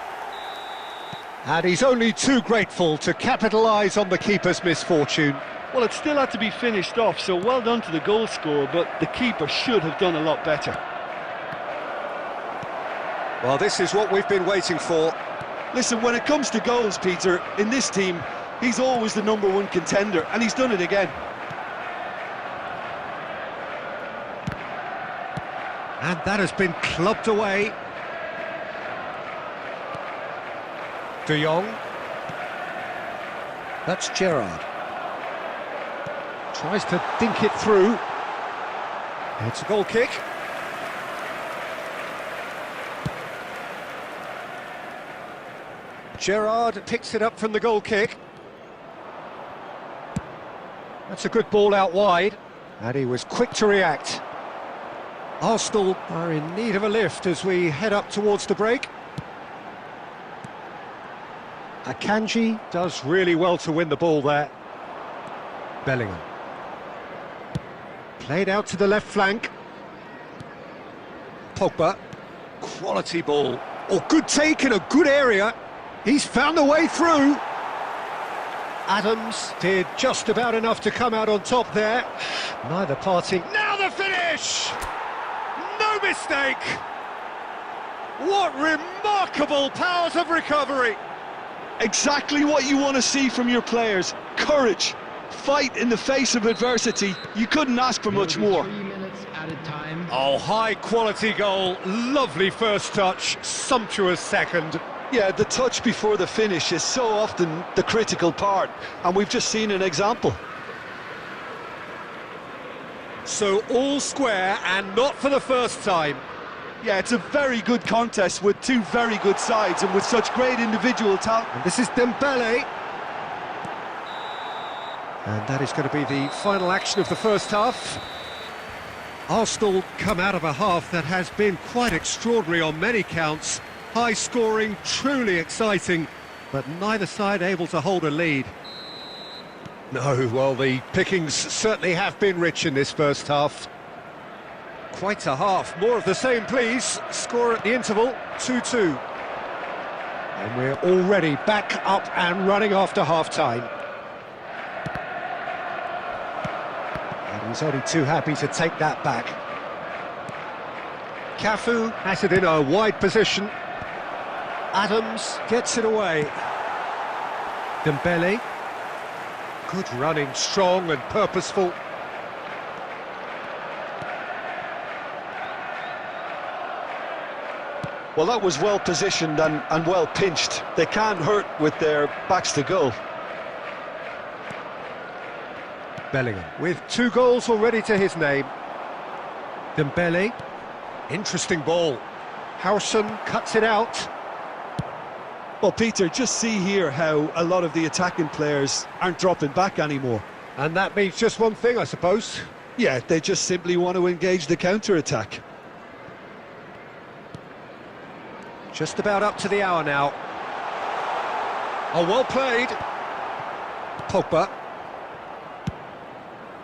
And he's only too grateful to capitalise on the keeper's misfortune.
Well, it still had to be finished off, so well done to the goal scorer, but the keeper should have done a lot better.
Well, this is what we've been waiting for.
Listen, when it comes to goals, Peter, in this team, he's always the #1 contender, and he's done it again.
And that has been clubbed away. De Jong. That's Gerrard. Tries to dink it through. It's a goal kick. Gerrard picks it up from the goal kick. That's a good ball out wide, and he was quick to react. Arsenal are in need of a lift as we head up towards the break. Akanji does really well to win the ball there. Bellingham. Played out to the left flank. Pogba. Quality ball. Oh, good take in a good area. He's found a way through. Adams did just about enough to come out on top there. Neither party. Now the finish! No mistake! What remarkable powers of recovery!
Exactly what you want to see from your players. Courage. Fight in the face of adversity. You couldn't ask for much more.
3 minutes added time.
Oh, high quality goal. Lovely first touch. Sumptuous second.
Yeah, the touch before the finish is so often the critical part, and we've just seen an example.
So all square, and not for the first time.
Yeah, it's a very good contest with two very good sides and with such great individual talent.
And this is Dembele. And that is going to be the final action of the first half. Arsenal come out of a half that has been quite extraordinary on many counts. High scoring, truly exciting, but neither side able to hold a lead. No, well, the pickings certainly have been rich in this first half. Quite a half. More of the same, please. Score at the interval, 2-2. And we're already back up and running after half-time. And he's only too happy to take that back. Cafu has it in a wide position. Adams gets it away. Dembele. Good running, strong and purposeful.
Well, that was well positioned and well pinched. They can't hurt with their backs to goal.
Bellingham with 2 goals already to his name. Dembele. Interesting ball. Howson cuts it out.
Well, Peter, just see here how a lot of the attacking players aren't dropping back anymore.
And that means just one thing, I suppose.
Yeah, they just simply want to engage the counter-attack.
Just about up to the hour now. Oh, well played. Pogba.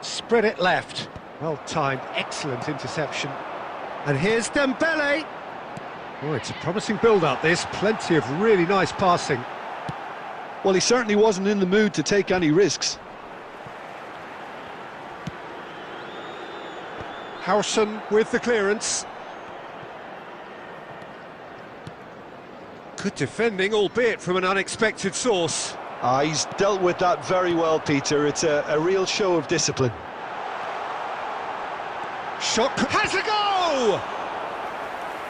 Spread it left. Well timed, excellent interception. And here's Dembele. Oh, it's a promising build-up, this. Plenty of really nice passing.
Well, he certainly wasn't in the mood to take any risks.
Howson with the clearance. Good defending, albeit from an unexpected source.
He's dealt with that very well, Peter. It's a real show of discipline.
Shot has a go!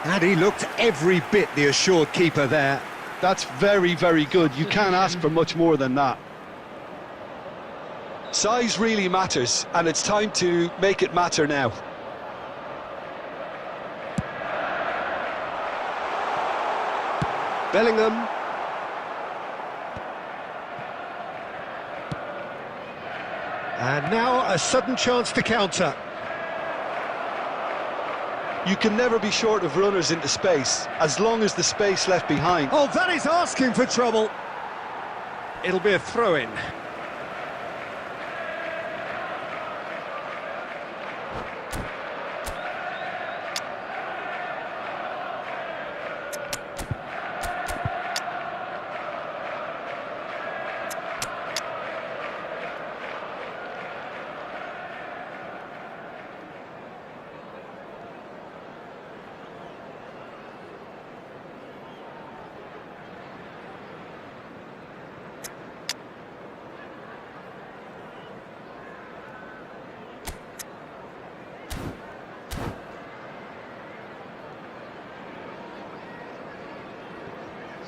And he looked every bit the assured keeper there.
That's very, very good. You can't ask for much more than that. Size really matters, and it's time to make it matter now.
Bellingham. And now a sudden chance to counter.
You can never be short of runners into space, as long as the space left behind.
Oh, that is asking for trouble. It'll be a throw-in.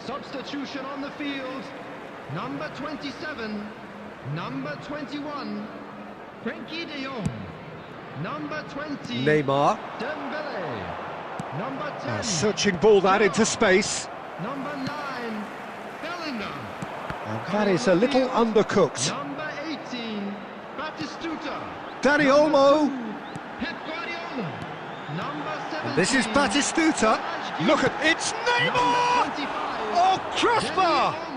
Substitution on the field. Number 27, number 21, Frankie de Jong. Number 20,
Neymar.
Dembele. Number 10,
Searching ball that into space.
number 9, Bellingham.
And that is a little undercooked.
Number 18, Batistuta.
Dani Olmo.
Pep Guardiola. Number 17,
And this is Batistuta. Look at it's Neymar!
Number 25,
Oh, crossbar!
Dani Olmo.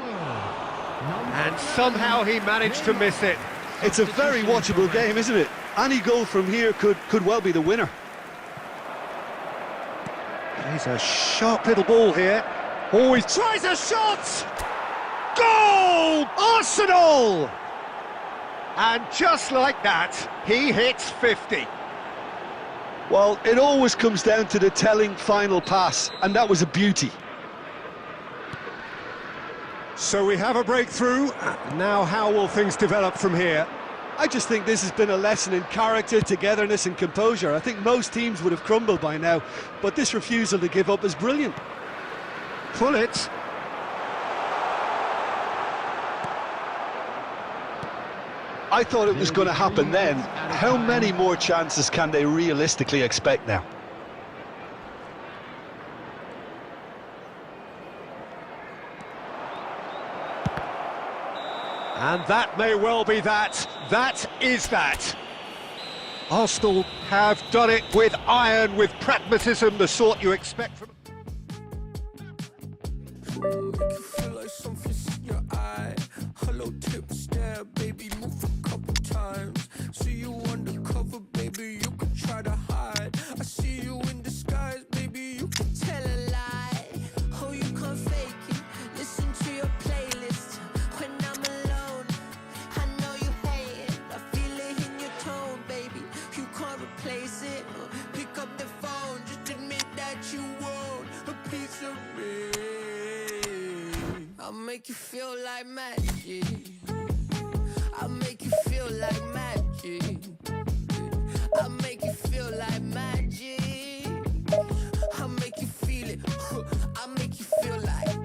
And somehow he managed to miss it.
It's a very watchable game, isn't it? Any goal from here could well be the winner.
He's a sharp little ball here. Oh, he tries a shot! Goal! Arsenal! And just like that, he hits 50.
Well, it always comes down to the telling final pass, and that was a beauty.
So we have a breakthrough. Now how will things develop from here?
I just think this has been a lesson in character, togetherness and composure. I think most teams would have crumbled by now, but this refusal to give up is brilliant.
Pull it.
I thought it was going to happen then. How many more chances can they realistically expect now?
And that may well be that. That is that. Arsenal have done it with iron, with pragmatism, the sort you expect from...
Make you feel like something's in your eye. Hello, tip stare, baby, move a couple times. See you undercover, baby, you can try to hide. I see you in disguise, baby, you can
Tell a lie, oh you can't fake it. Listen to your playlist when I'm alone. I know you hate it, I feel it in your tone, baby. You can't replace it. Pick up the phone, just admit that you feel like magic. I make you feel like magic. I make you feel like magic. I make you feel it. I make you feel like.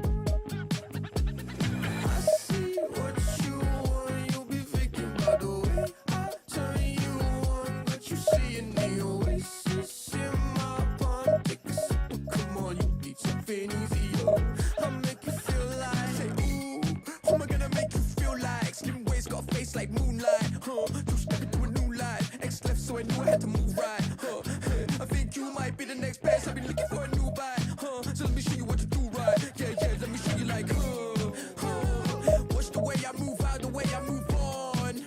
I see what you want. You'll be thinking about the way I turn you on. What you see in the oasis in my palm. Take a sip, come on, you need something easier. I make you feel like, say, ooh, who am I gonna make you feel like? Slim waist, got a face like moonlight, huh? You step into a new life. X left, so I knew I had to move right, huh? I think you might be the next best. I've been looking for a new bite, huh? So let me show you what to do right. Yeah, yeah, let me show you like, watch the way I move out, the way I move on.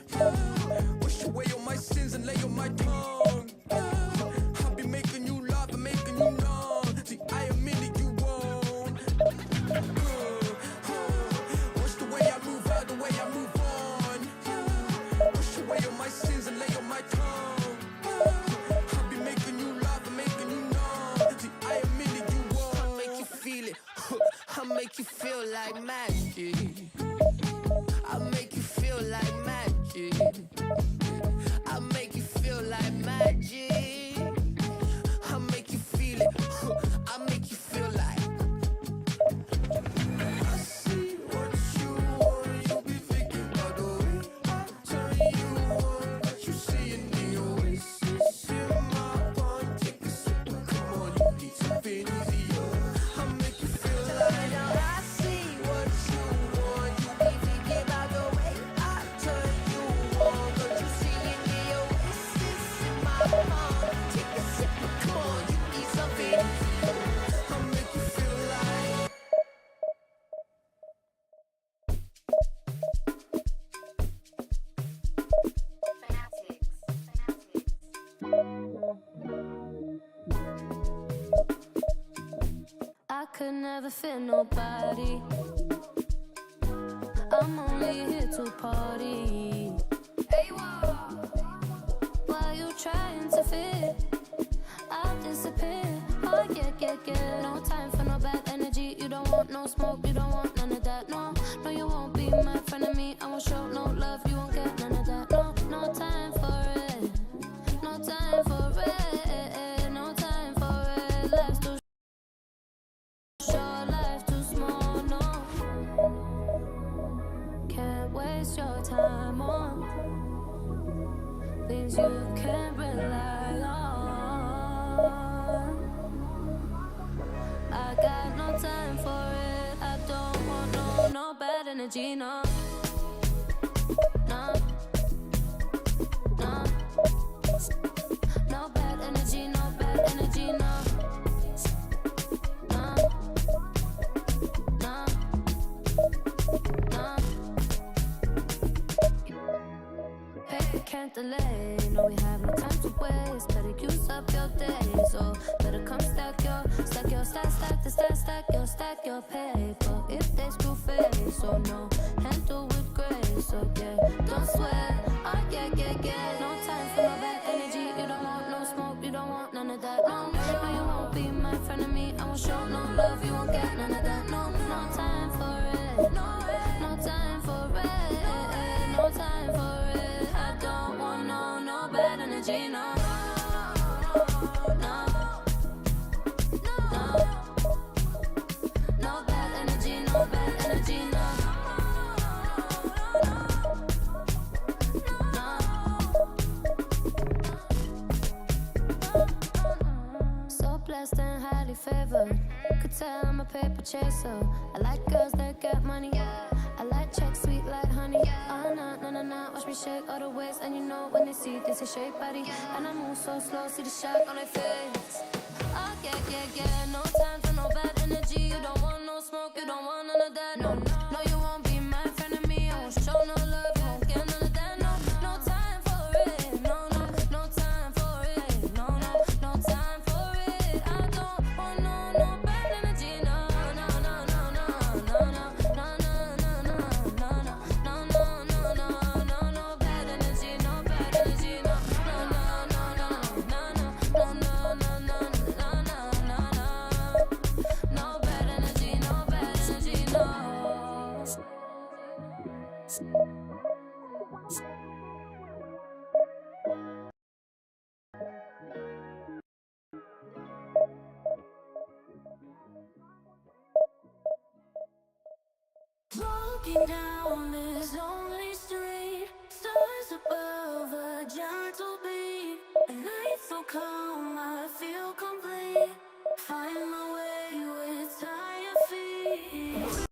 Wash away all my sins and lay on my tongue. I'll be making you laugh and making you numb. See, I am in it, you won't. Watch the way I move out, the way I move on. Wash away all my sins and lay on my tongue. I'll be making you laugh and making you numb. See, I am in it, you won't. I make you feel it. I make you feel like magic. I make you feel like magic. I make you feel like magic. I make you feel it. I make you feel like. I see what you want. You'll be thinking about the way I turn you on. What you see in the oasis in my palm. Take a sip, come on, you need something easier. I make you feel like. I see what you want. You'll be thinking about the way I turn you on. What you see in the oasis in my palm. Take a sip, come on, you need something easier. I make you feel like.
I could never fit nobody. I'm only here to party. While you trying to fit, I'll disappear. Oh yeah, yeah, yeah. No time for no bad energy. You don't want no smoke, you don't want none of that. No, no, you won't be my friend of me. I won't show no love, you won't get none of that. No, no time for it. No time for it. No time for it. Life's too short, life too small. No, can't waste your time on things you can't rely on. I got no time for it. I don't want no bad energy, no. No, no. No bad energy, no bad energy, no. No, no, no. Paper can't delay. No, we have no time to waste. Better use up your days. So better come stack your stack your paper. If they screw face, so no, handle with grace. So yeah, don't sweat. Oh yeah, yeah, yeah. No time for no bad energy. You don't want no smoke, you don't want none of that. No, no, you won't be my friend of me. I won't show no love, you won't get none of that. No, no time for it. No time for it. No time for it. I don't want no bad energy. No. No. No. No bad energy, no bad energy, no. No. So blessed and highly favored. Could tell I'm a paper chaser. I like girls that get money. I like checks sweet like honey. Oh no, watch me shake all the ways. And you know when they see this, a shake body. And I move so slow, see the shock on their face. Oh yeah, yeah, yeah. No time for no bad energy. You don't want no smoke, you don't want none of that. No, no, you won't be my friend of me. I won't show no love, you won't get none of that. No, no time for it. No, no time for it. No, no time for it. I don't want no bad energy. No, no, no, no, no, no, no, no, no, no, no, no, no, no, no, no, no, no bad energy, no bad energy, no, no, no, no, no, no, no, no, no, no, no, no, no, no, no bad energy. Walking down this lonely street, stars above a gentle beat. A night so calm, I feel complete. Find my way with tired feet.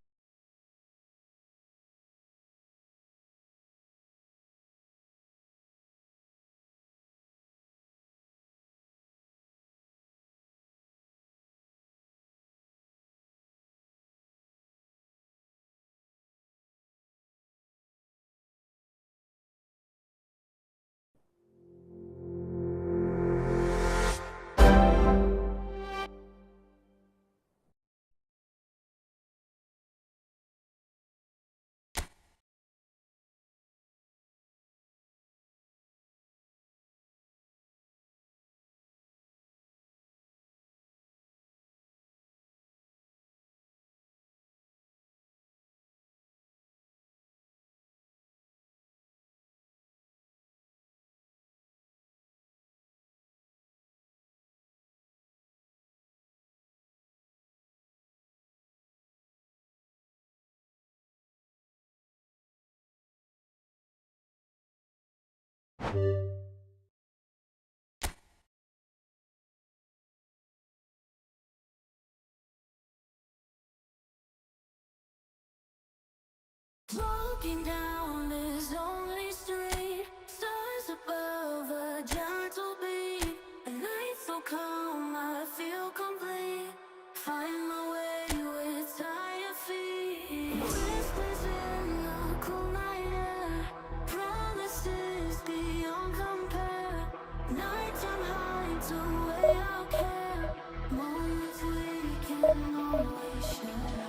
Walking down this lonely street, stars above a gentle beat. A night so calm, I feel complete. Find my way with tired feet. Whispers in the cool night air, promises beyond compare. Nighttime hides away our care, moments we can always share.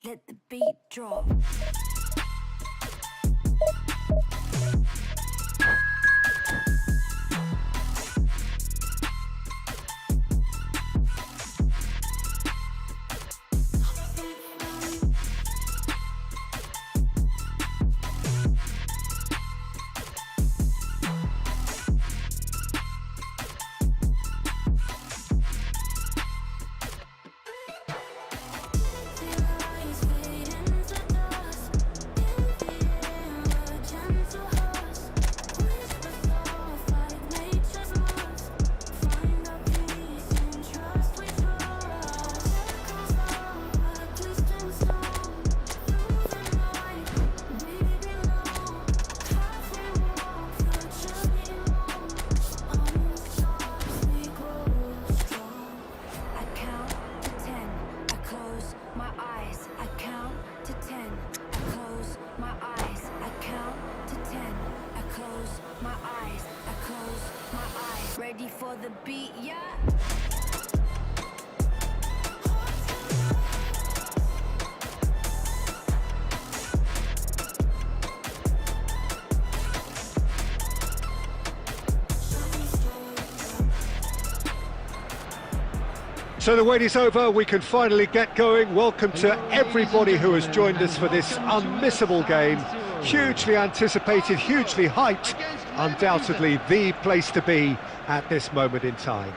Let the beat drop. Ready for the beat, yeah.
So the wait is over, we can finally get going. Welcome to everybody who has joined us for this unmissable game. Hugely anticipated, hugely hyped, undoubtedly the place to be at this moment in time.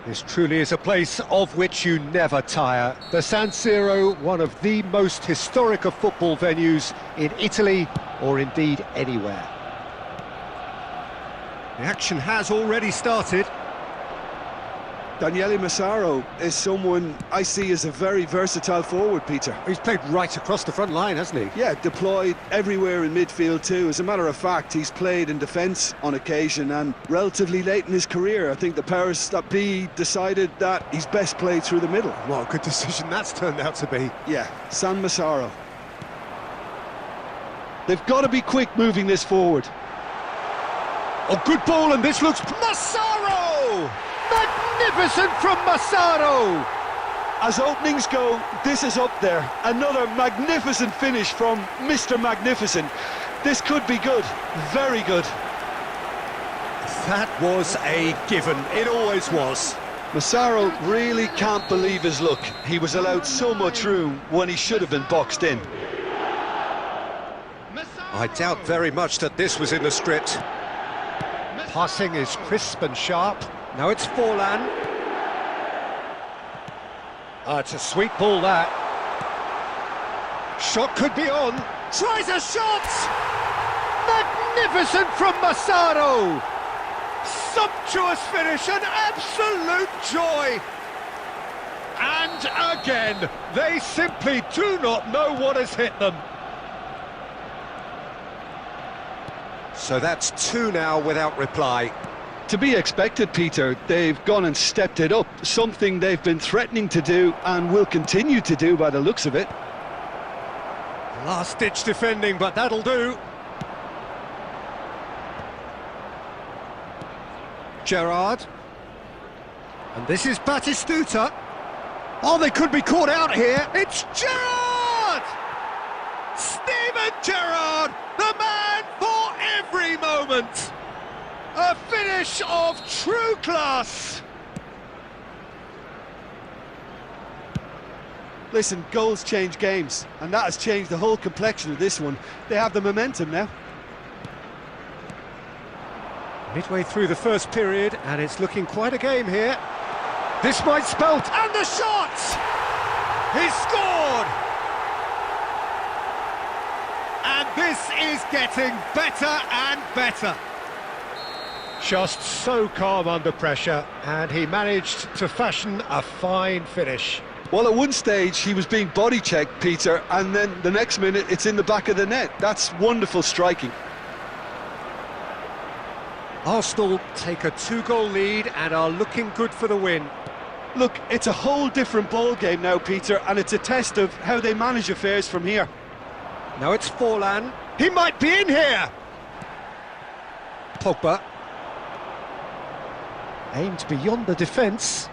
This truly is a place of which you never tire. The San Siro, one of the most historic of football venues in Italy, or indeed anywhere. The action has already started.
Daniele Massaro is someone I see as a very versatile forward, Peter.
He's played right across the front line, hasn't he?
Yeah, deployed everywhere in midfield too. As a matter of fact, he's played in defence on occasion, and relatively late in his career, I think the powers that be decided that he's best played through the middle.
What a good decision that's turned out to be.
Yeah, San Massaro. They've got to be quick moving this forward.
Oh, good ball, and this looks... Massaro! Magnificent from Massaro!
As openings go, this is up there. Another magnificent finish from Mr. Magnificent. This could be good, very good.
That was a given, it always was.
Massaro really can't believe his luck. He was allowed so much room when he should have been boxed in.
I doubt very much that this was in the script. Passing is crisp and sharp. Now it's Forlan. It's a sweet ball, that. Shot could be on. Tries a shot! Magnificent from Massaro! Sumptuous finish, an absolute joy! And again, they simply do not know what has hit them. So that's two now without reply.
To be expected, Peter. They've gone and stepped it up, something they've been threatening to do and will continue to do by the looks of it.
Last-ditch defending, but that'll do. Gerrard. And this is Batistuta. Oh, they could be caught out here. It's Gerrard! Steven Gerrard, the man for every moment. A finish of true class.
Listen, goals change games, and that has changed the whole complexion of this one. They have the momentum now.
Midway through the first period, and it's looking quite a game here. This might spell... And the shot! He scored! And this is getting better and better. Just so calm under pressure, and he managed to fashion a fine finish.
Well, at one stage he was being body checked, Peter, and then the next minute it's in the back of the net. That's wonderful striking.
Arsenal take a 2-goal lead and are looking good for the win.
Look, it's a whole different ball game now, Peter, and it's a test of how they manage affairs from here.
Now it's Forlan. He might be in here! Pogba. Aimed beyond the defence.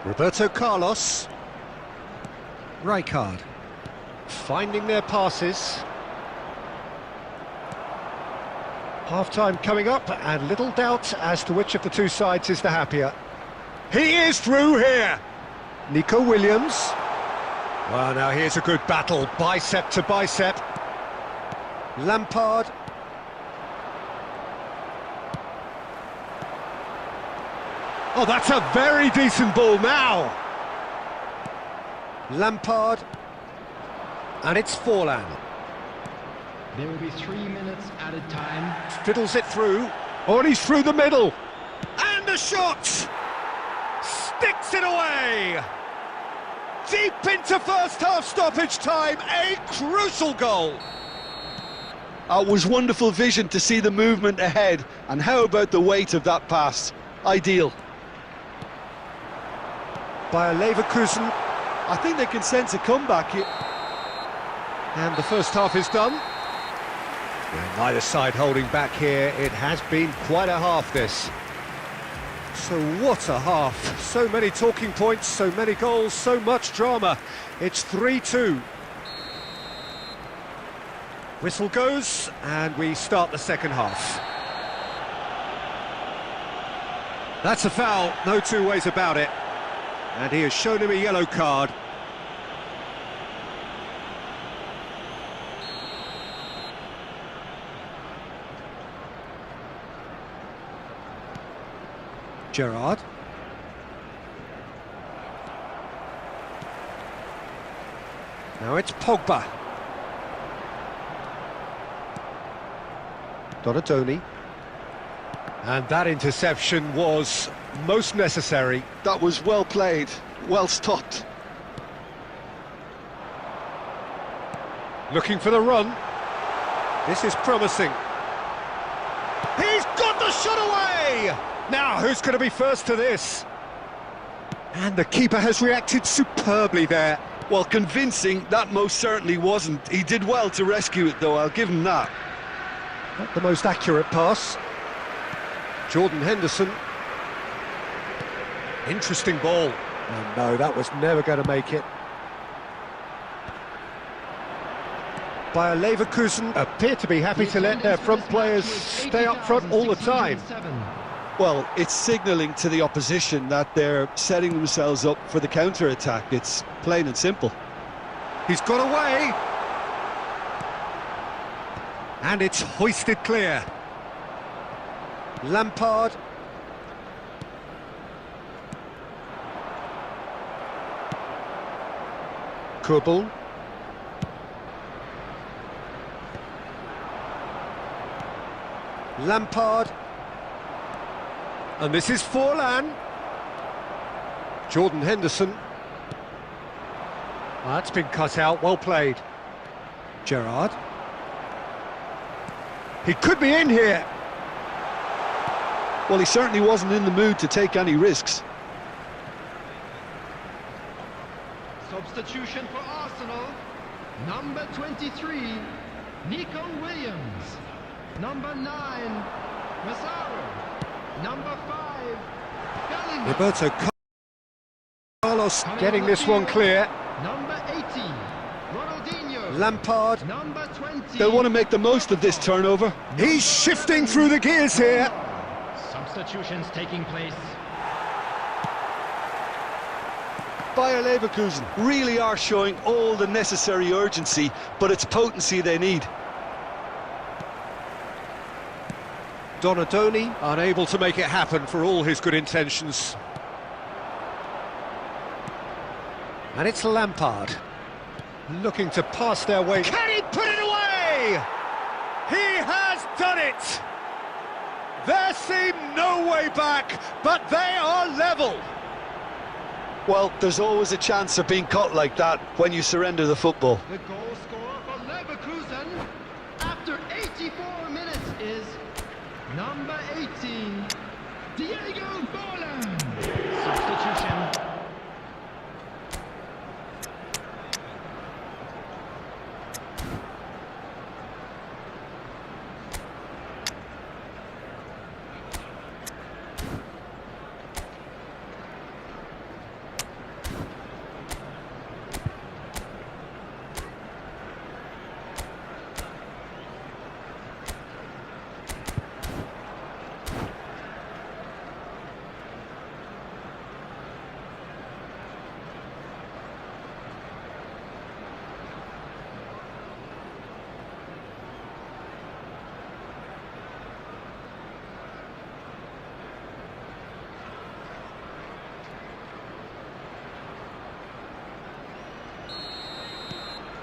Roberto Carlos. Rijkaard. Finding their passes. Half-time coming up, and little doubt as to which of the two sides is the happier. He is through here! Nico Williams. Well, now here's a good battle, bicep to bicep. Lampard. Oh, that's a very decent ball now! Lampard. And it's Forlan.
There will be 3 minutes added time.
Fiddles it through. Oh, and he's through the middle. And a shot! Sticks it away! Deep into first half stoppage time, a crucial goal!
It was wonderful vision to see the movement ahead, and how about the weight of that pass? Ideal.
By a Leverkusen.
I think they can sense a comeback here.
And the first half is done. And neither side holding back here. It has been quite a half, this. So what a half. So many talking points, so many goals, so much drama. It's 3-2. Whistle goes, and we start the second half. That's a foul, no two ways about it. And he has shown him a yellow card. Gerrard. Now it's Pogba. Donadoni. And that interception was most necessary.
That was well played, well stopped.
Looking for the run. This is promising. He's got the shot away! Now, who's going to be first to this? And the keeper has reacted superbly there.
Well, convincing, that most certainly wasn't. He did well to rescue it, though, I'll give him that.
Not the most accurate pass. Jordan Henderson. Interesting ball. Oh, no, that was never going to make it. Bayer Leverkusen appear to be happy to let their front players stay up front all the time.
Well, it's signalling to the opposition that they're setting themselves up for the counter-attack. It's plain and simple.
He's got away. And it's hoisted clear. Lampard. Kubel. Lampard. And this is Forlan. Jordan Henderson. That's been cut out, well played. Gerrard. He could be in here.
Well, he certainly wasn't in the mood to take any risks.
Substitution for Arsenal. Number 23, Nico Williams. Number 9, Massaro. Number 5, Bellingham.
Roberto Carlos getting this one clear.
Number 18, Ronaldinho.
Lampard.
Number 20.
They'll want to make the most of this turnover.
He's shifting through the gears here.
Substitutions taking place.
Bayer Leverkusen really are showing all the necessary urgency, but it's potency they need.
Donadoni unable to make it happen for all his good intentions. And it's Lampard looking to pass their way. Can he put it away? He has done it! There seemed no way back, but they are level.
Well, there's always a chance of being caught like that when you surrender the football.
The goal scorer for Leverkusen after 84 minutes is number 18, Diego Forlan. Substitution.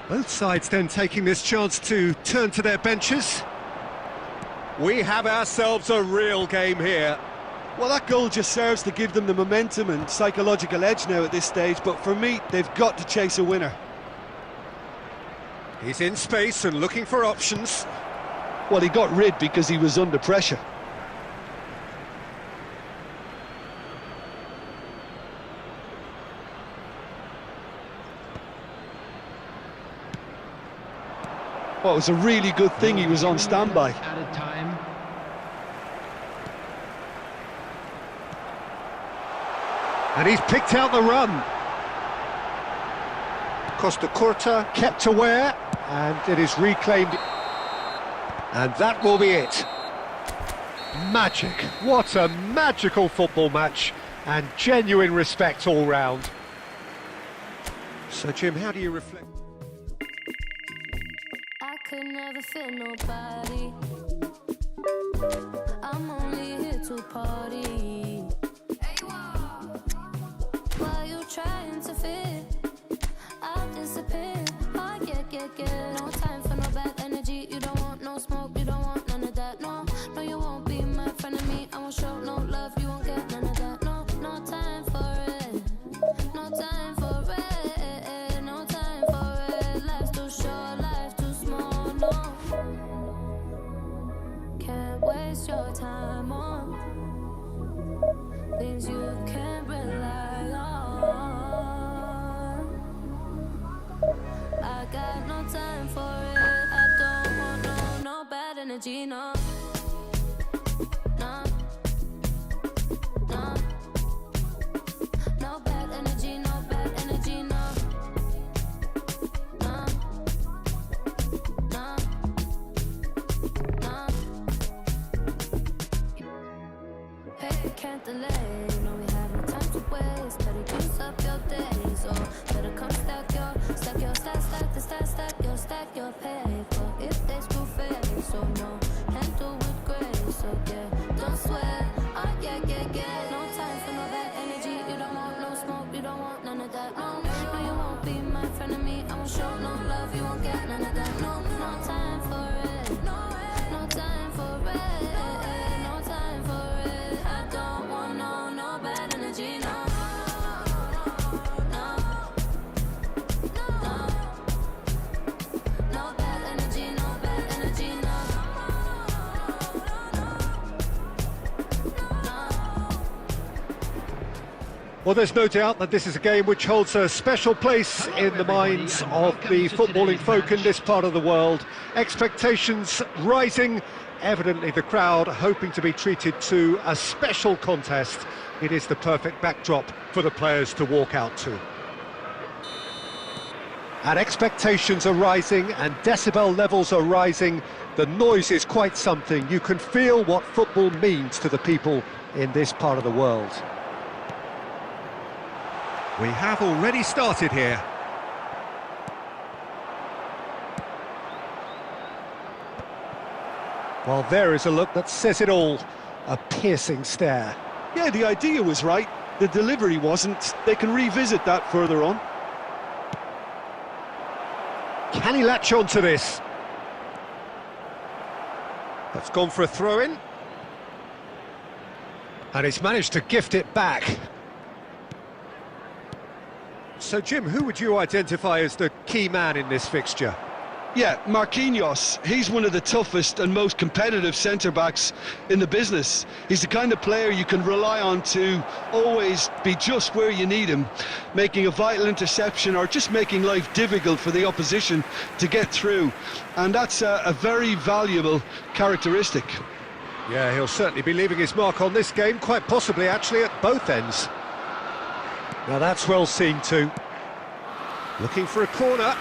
Both sides then taking this chance to turn to their benches. We have ourselves a real game here.
Well, that goal just serves to give them the momentum and psychological edge now at this stage, but for me, they've got to chase a winner.
He's in space and looking for options.
Well, he got rid because he was under pressure. Well, it was a really good thing he was on standby.
Added time.
And he's picked out the run. Costa Curta kept aware, and it is reclaimed. And that will be it. Magic. What a magical football match, and genuine respect all round. So, Jim, how do you reflect?
I could never fit nobody. I'm only here to party. While you trying to fit, I'll disappear. Oh, yeah. No time for no bad energy. You don't want no smoke, you don't want none of that. No, you won't be my friend of me. I won't show no love, you won't get none of that. No time for it. No time for it. No time for it. Life's too short, life's too small. No, can't waste your time on things you can't rely on. I got no time for it. I don't want no bad energy, no. No bad energy, no bad energy, no. Hey, can't delay. No, we have no time to could waste. Better use up your days, or better come stack your paper. If they screw face, so no, handle with grace, so yeah, don't sweat, oh yeah. No time for no bad energy, you don't want no smoke, you don't want none of that, no, you won't be my friend of me, I won't show no love, you won't get none of that, no time for it, no time for it, no time for it, I don't want no bad energy, no.
Well, there's no doubt that this is a game which holds a special place in the minds of the footballing folk in this part of the world. Expectations rising, evidently the crowd hoping to be treated to a special contest. It is the perfect backdrop for the players to walk out to. And expectations are rising and decibel levels are rising. The noise is quite something. You can feel what football means to the people in this part of the world. We have already started here. Well, there is a look that says it all. A piercing stare.
Yeah, the idea was right, the delivery wasn't. They can revisit that further on.
Can he latch on to this? That's gone for a throw-in. And he's managed to gift it back. So, Jim, who would you identify as the key man in this fixture?
Yeah, Marquinhos. He's one of the toughest and most competitive centre-backs in the business. He's the kind of player you can rely on to always be just where you need him, making a vital interception or just making life difficult for the opposition to get through. And that's a very valuable characteristic.
Yeah, he'll certainly be leaving his mark on this game, quite possibly actually at both ends. Now that's well seen too. Looking for a corner.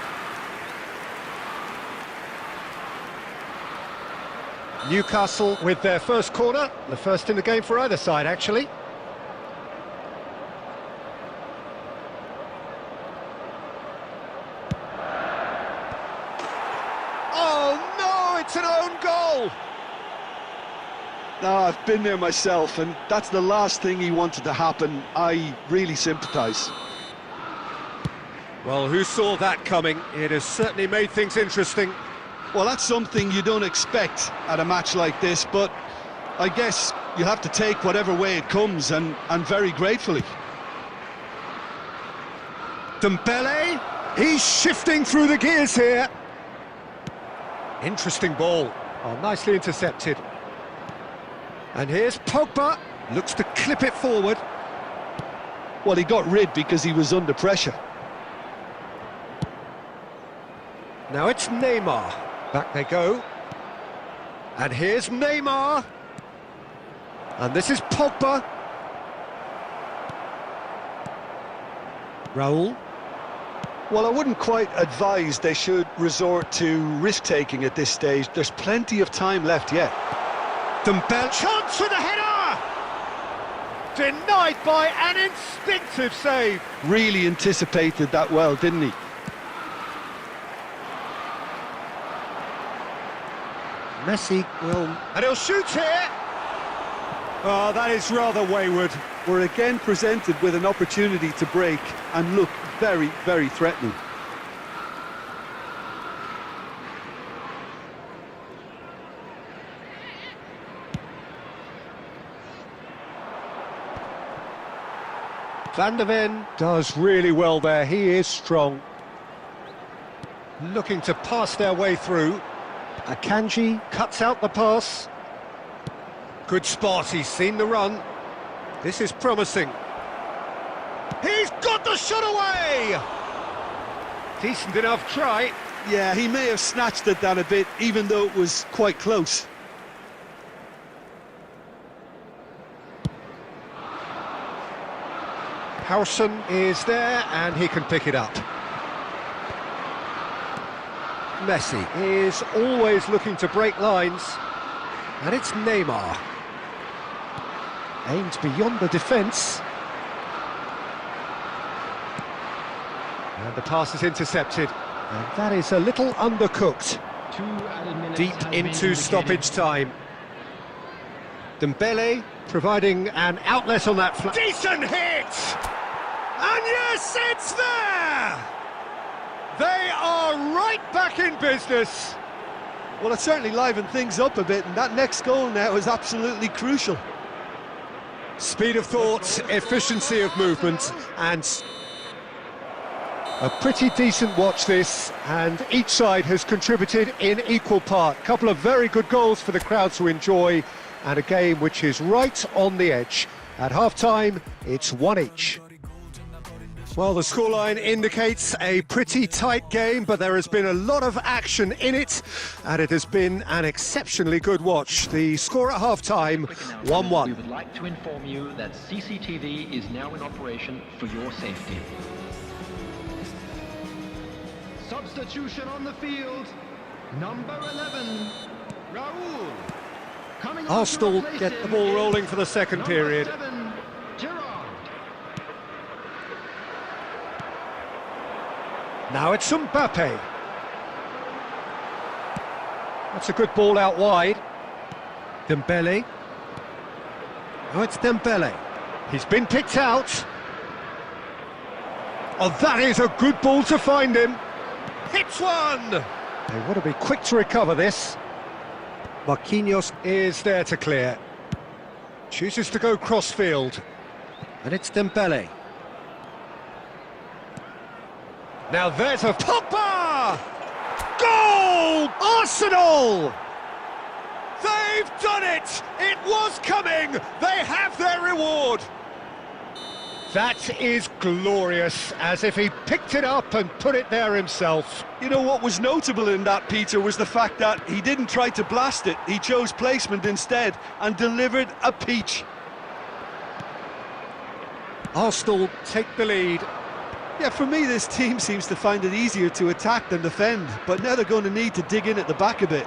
Newcastle with their first corner, the first in the game for either side actually. Oh no, it's an own goal!
No, I've been there myself, and that's the last thing he wanted to happen. I really sympathise.
Well, who saw that coming? It has certainly made things interesting.
Well, that's something you don't expect at a match like this, but I guess you have to take whatever way it comes, and very gratefully.
Dembele, he's shifting through the gears here. Interesting ball. Oh, nicely intercepted. And here's Pogba, looks to clip it forward.
Well, he got rid because he was under pressure.
Now it's Neymar. Back they go. And here's Neymar. And this is Pogba. Raul.
Well, I wouldn't quite advise they should resort to risk-taking at this stage. There's plenty of time left yet.
Dembele, chance for the header! Denied by an instinctive save.
Really anticipated that well, didn't he?
Messi will... And he'll shoot here! Oh, that is rather wayward.
We're again presented with an opportunity to break and look very, very threatening.
Van de Ven does really well there, he is strong. Looking to pass their way through. Akanji cuts out the pass. Good spot, he's seen the run. This is promising. He's got the shot away! Decent enough try.
Yeah, he may have snatched at that a bit, even though it was quite close.
Howson is there and he can pick it up. Messi is always looking to break lines, and it's Neymar. Aimed beyond the defence. And the pass is intercepted. And that is a little undercooked.
2 added minutes
Deep
has been
into
indicated.
stoppage time. Dembele providing an outlet on that flank. Decent hit! And yes, it's there! They are right back in business.
Well, it certainly livened things up a bit, and that next goal now is absolutely crucial.
Speed of thought, efficiency of movement, and a pretty decent watch this, and each side has contributed in equal part. A couple of very good goals for the crowd to enjoy, and a game which is right on the edge. At half-time, it's 1 each. Well, the scoreline indicates a pretty tight game, but there has been a lot of action in it, and it has been an exceptionally good watch. The score at half-time, 1-1.
We would like to inform you that CCTV is now in operation for your safety.
Substitution on the field. Number 11, Raul. Coming on to
Arsenal
replace
get the
him
ball
is
rolling for the second
number
period.
7, Gerrard.
Now it's Mbappe. That's a good ball out wide. Dembele. Oh, it's Dembele. He's been picked out. Oh, that is a good ball to find him. Hits one! They want to be quick to recover this. Marquinhos is there to clear. Chooses to go cross-field. And it's Dembele. Now there's a Pogba! Goal! Arsenal! They've done it! It was coming! They have their reward! That is glorious, as if he picked it up and put it there himself.
You know what was notable in that, Peter, was the fact that he didn't try to blast it. He chose placement instead and delivered a peach.
Arsenal take the lead.
Yeah, for me, this team seems to find it easier to attack than defend, but now they're going to need to dig in at the back a bit.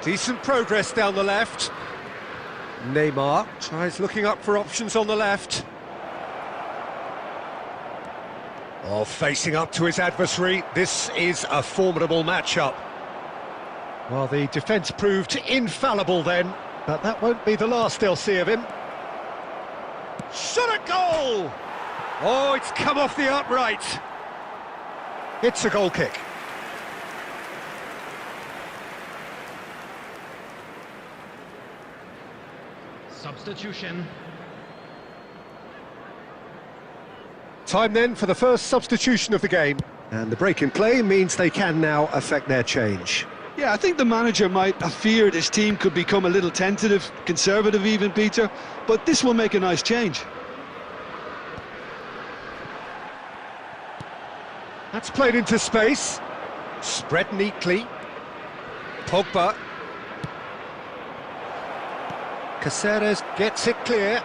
Decent progress down the left. Neymar tries looking up for options on the left. Oh, facing up to his adversary. This is a formidable matchup. Well, the defence proved infallible then, but that won't be the last they'll see of him. Shot a goal! Oh, it's come off the upright. It's a goal kick.
Substitution.
Time then for the first substitution of the game. And the break in play means they can now affect their change.
Yeah, I think the manager might have feared his team could become a little tentative, conservative even, Peter, but this will make a nice change.
That's played into space. Spread neatly. Pogba. Caceres gets it clear.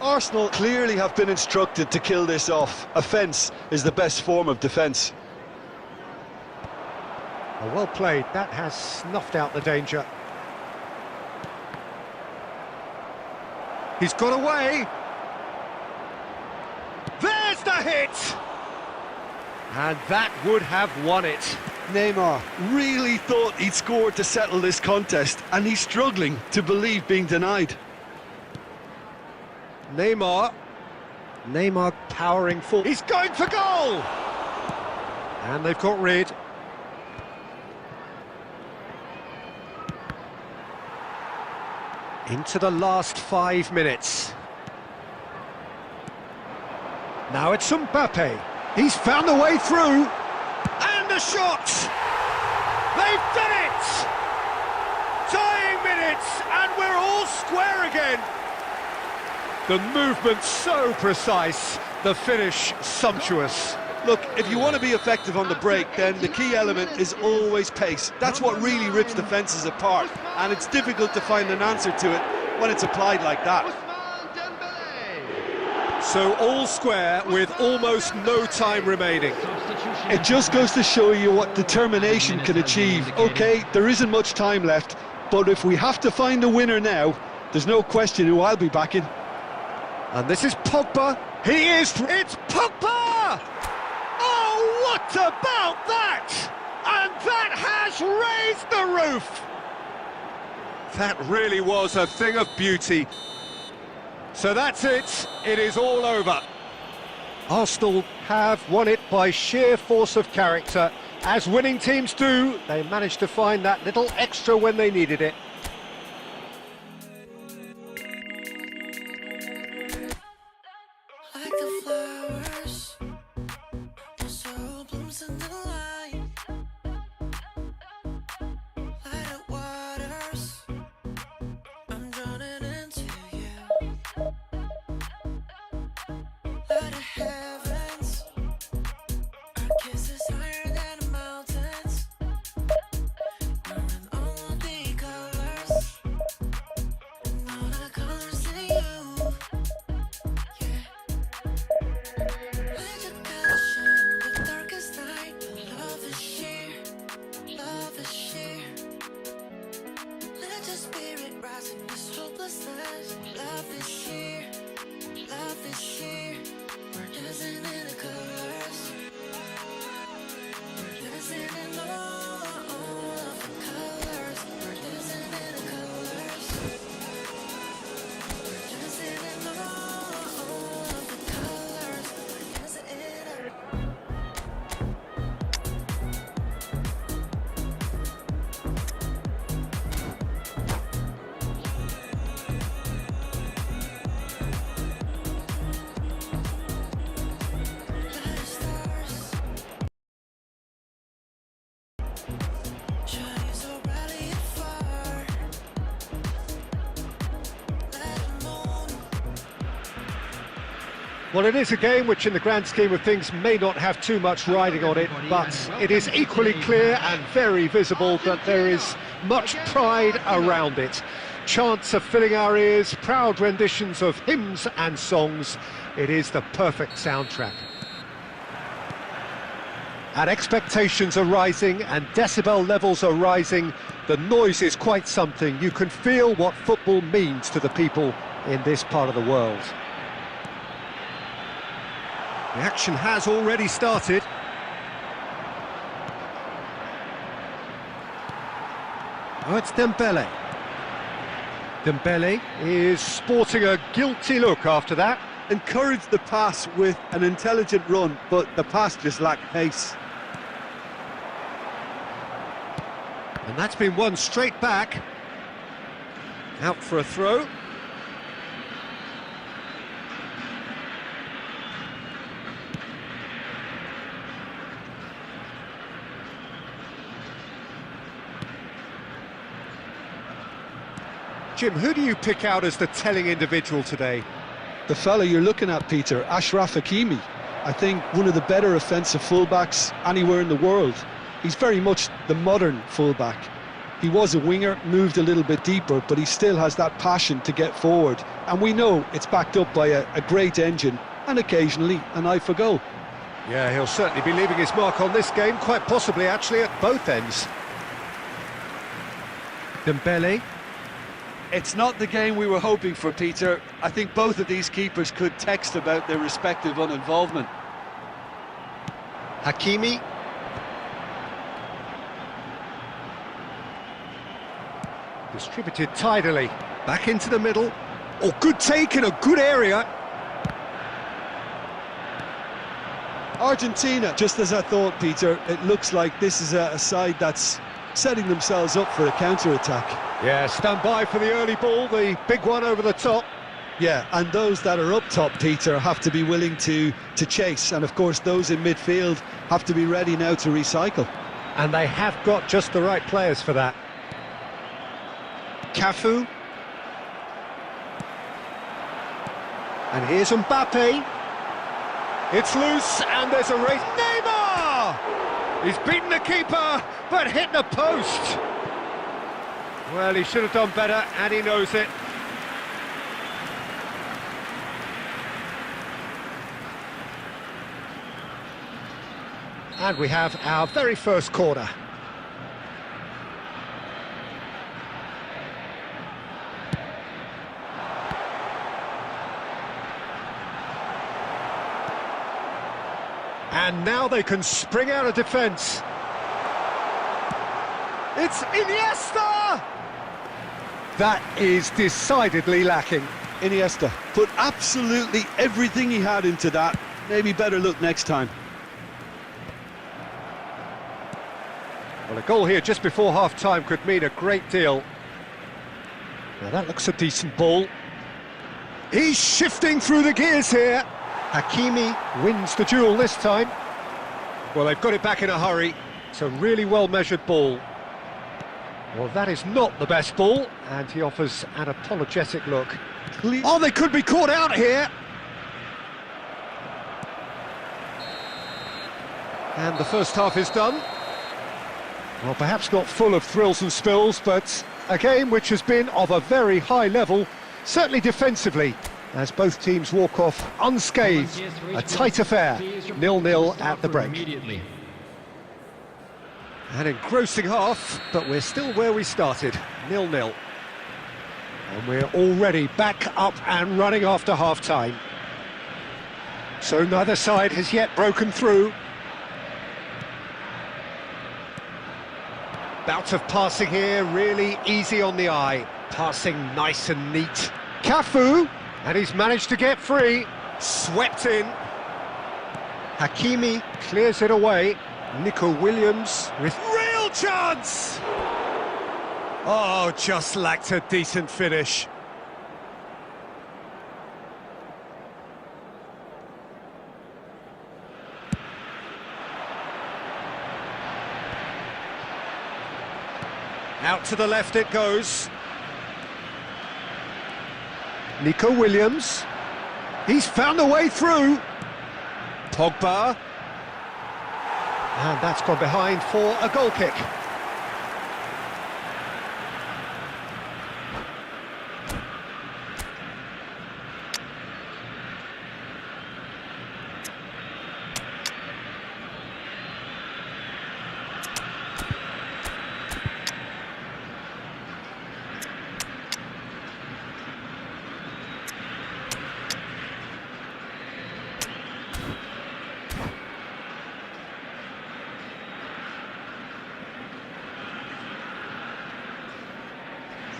Arsenal clearly have been instructed to kill this off. Offence is the best form of defence.
Oh, well played. That has snuffed out the danger. He's got away. There's the hit! And that would have won it.
Neymar really thought he'd scored to settle this contest, and he's struggling to believe being denied.
Neymar powering forward. He's going for goal! And they've got rid. Into the last 5 minutes. Now it's Mbappe. He's found a way through. And a shot! They've done it! Tying minutes, and we're all square again. The movement so precise, the finish sumptuous.
Look, if you want to be effective on the break, then the key element is always pace. That's what really rips defences apart, and it's difficult to find an answer to it when it's applied like that.
So all square with almost no time remaining.
It just goes to show you what determination can achieve. Okay, there isn't much time left, but if we have to find a winner now, there's no question who I'll be backing.
And this is Pogba. It's Pogba! Oh, what about that? And that has raised the roof! That really was a thing of beauty. So that's it. It is all over. Arsenal have won it by sheer force of character. As winning teams do, they managed to find that little extra when they needed it.
Like the flowers, the soul blooms in the light. Light up waters, I'm drowning into you. Light of heavens, our kiss is higher than the mountains. We're in all the colors, and all the colors in you. The darkest night, love is sheer, love is sheer. Let your spirit rise in this hopelessness. Love is sheer, love is sheer. We're dancing in the colors. We're dancing in all of the colors. We're dancing in the colors. We're dancing in all of the colors. We're dancing in it. Light of stars, shining so brightly afar. Let the moon.
Well, it is a game which in the grand scheme of things may not have too much riding on it, but it is equally clear and very visible that there is much pride around it. Chants are filling our ears, proud renditions of hymns and songs. It is the perfect soundtrack. And expectations are rising and decibel levels are rising. The noise is quite something. You can feel what football means to the people in this part of the world. The action has already started. Oh, it's Dembele. Dembele is sporting a guilty look after that.
Encouraged the pass with an intelligent run, but the pass just lacked pace.
And that's been won straight back. Out for a throw. Jim, who do you pick out as the telling individual today?
The fella you're looking at, Peter, Ashraf Hakimi. I think one of the better offensive fullbacks anywhere in the world. He's very much the modern fullback. He was a winger, moved a little bit deeper, but he still has that passion to get forward. And we know it's backed up by a great engine and occasionally an eye for goal.
Yeah, he'll certainly be leaving his mark on this game, quite possibly actually at both ends. Dembele.
It's not the game we were hoping for, Peter. I think both of these keepers could text about their respective uninvolvement.
Hakimi. Distributed tidily. Back into the middle. Oh, good take in a good area.
Argentina, just as I thought, Peter, it looks like this is a side that's setting themselves up for a counter-attack.
Yeah, stand by for the early ball, the big one over the top.
Yeah, and those that are up top, Peter, have to be willing to chase. And of course, those in midfield have to be ready now to recycle.
And they have got just the right players for that. Cafu. And here's Mbappe. It's loose, and there's a race. Neymar! He's beaten the keeper, but hit the post. Well, he should have done better, and he knows it. And we have our very first corner. And now they can spring out of defence. It's Iniesta! That is decidedly lacking.
Iniesta put absolutely everything he had into that. Maybe better look next time.
Well, a goal here just before half-time could mean a great deal. Now that looks a decent ball. He's shifting through the gears here. Hakimi wins the duel this time. Well, they've got it back in a hurry. It's a really well-measured ball. Well, that is not the best ball, and he offers an apologetic look. Oh, they could be caught out here! And the first half is done. Well, perhaps not full of thrills and spills, but a game which has been of a very high level, certainly defensively, as both teams walk off unscathed. A tight affair, 0-0 at the break. An engrossing half, but we're still where we started, 0-0. And we're already back up and running after half-time. So neither side has yet broken through. Bout of passing here, really easy on the eye. Passing nice and neat. Cafu, and he's managed to get free. Swept in. Hakimi clears it away. Nico Williams with real chance! Oh, just lacked a decent finish. Out to the left it goes. Nico Williams. He's found a way through. Pogba. And that's gone behind for a goal kick.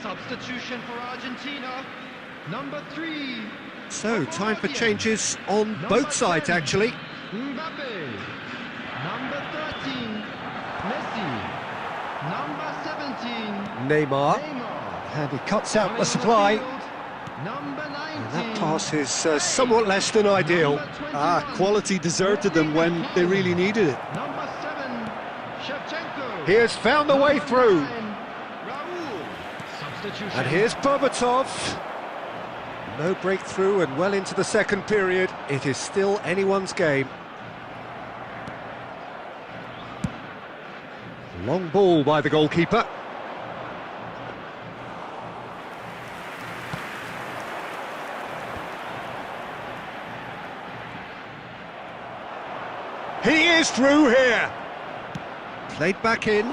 Substitution for Argentina, number 3.
So, time for changes on both sides, actually.
Mbappe, number 13, Messi, number 17,
Neymar. And he cuts out the supply.
number 19,
And that pass is somewhat less than ideal.
Quality deserted them when they really needed it.
number 7, Shevchenko.
He has found the way through.
Raul, substitution.
And here's Berbatov. No breakthrough and well into the second period. It is still anyone's game. Long ball by the goalkeeper. He is through here. Played back in.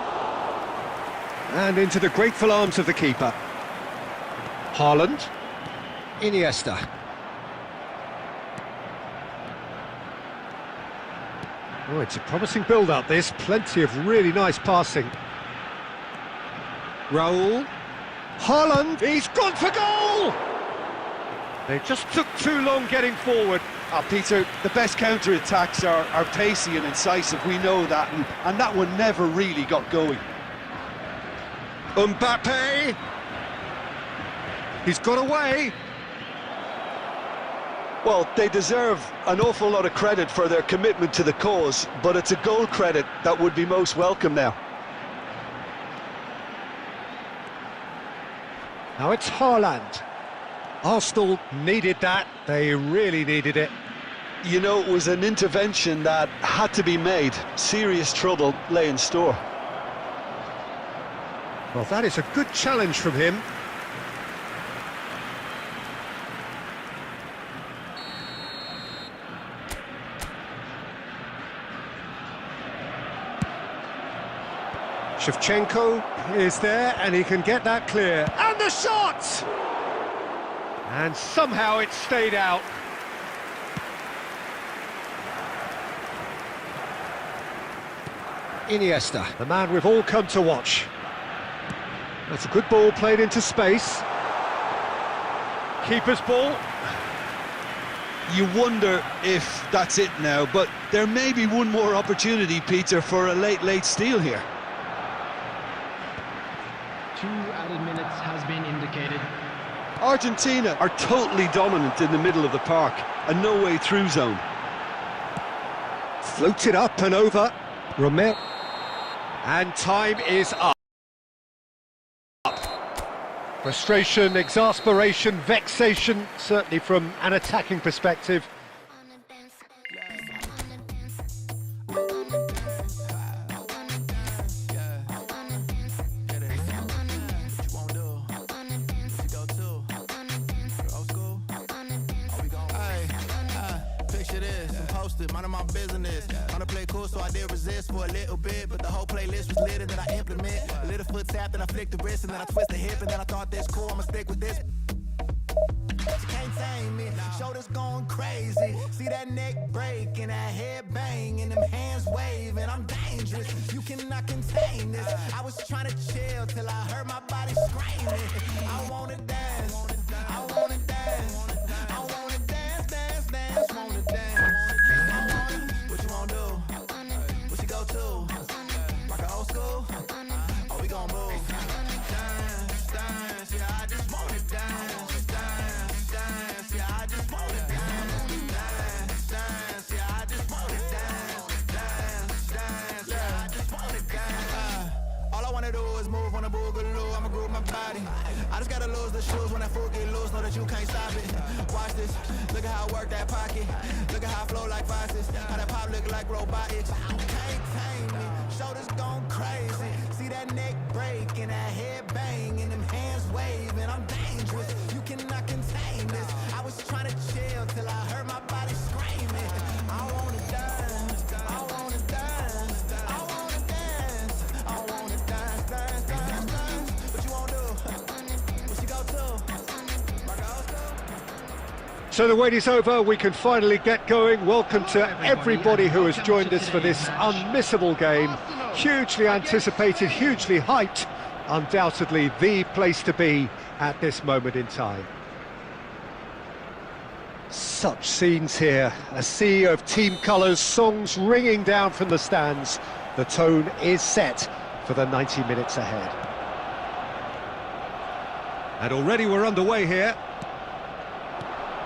And into the grateful arms of the keeper. Haaland. Iniesta. Oh, it's a promising build-up, this. Plenty of really nice passing. Raul. Haaland. He's gone for goal! They just took too long getting forward.
Peter, the best counter-attacks are pacey and incisive, we know that, and that one never really got going.
Mbappe. He's got away.
Well, they deserve an awful lot of credit for their commitment to the cause, but it's a goal credit that would be most welcome now.
Now it's Haaland. Arsenal needed that. They really needed it.
You know, it was an intervention that had to be made. Serious trouble lay in store.
Well, that is a good challenge from him. Shevchenko is there, and he can get that clear. And the shot! And somehow it stayed out. Iniesta, the man we've all come to watch. That's a good ball played into space. Keeper's ball.
You wonder if that's it now, but there may be one more opportunity, Peter, for a late steal here.
2 added minutes has been indicated.
Argentina are totally dominant in the middle of the park, a no-way through zone.
Floated up and over. Romero. And time is up. Frustration, exasperation, vexation, certainly from an attacking perspective.
Minding my business. On the play cool, so I did resist for a little bit, but the whole playlist was lit and then I implement. A little foot tap, then I flick the wrist, and then I twist the hip, and then I thought this cool, I'ma stick with this. She can't tame me, shoulders going crazy. See that neck break and that head bang and them hands waving. I'm dangerous, you cannot contain this. I was trying to chill till I heard my body screaming. I wanna dance, I wanna dance, I wanna dance, dance, dance, wanna dance. What you wanna do? What you go to? Rock a old school? Oh, we gon' move. Dance, dance, yeah, I just wanna dance. Dance, dance, yeah, I just wanna dance. Dance, dance, yeah, I just wanna dance. Dance, dance, yeah, I just wanna dance. All I wanna do is move on a boogaloo. I'ma groove my body. I just gotta lose the shoes when that foot get loose. Know that you can't stop it. Watch this. Look at how I work that pocket. Look at how I flow like Vices. How that pop look like robotics. You can't tame me. Shoulders going crazy. See that neck break and that head bang and them hands waving. I'm dangerous. You cannot contain this. I was trying to chill till I heard my body screaming. I wanna dance. I wanna dance. I wanna dance. I wanna dance, dance, dance, dance. What you wanna do? What you go to? Rock a old school?
So the wait is over, we can finally get going. Welcome to everybody who has joined us for this unmissable game. Hugely anticipated, hugely hyped. Undoubtedly the place to be at this moment in time. Such scenes here, a sea of team colours, songs ringing down from the stands. The tone is set for the 90 minutes ahead. And already we're underway here.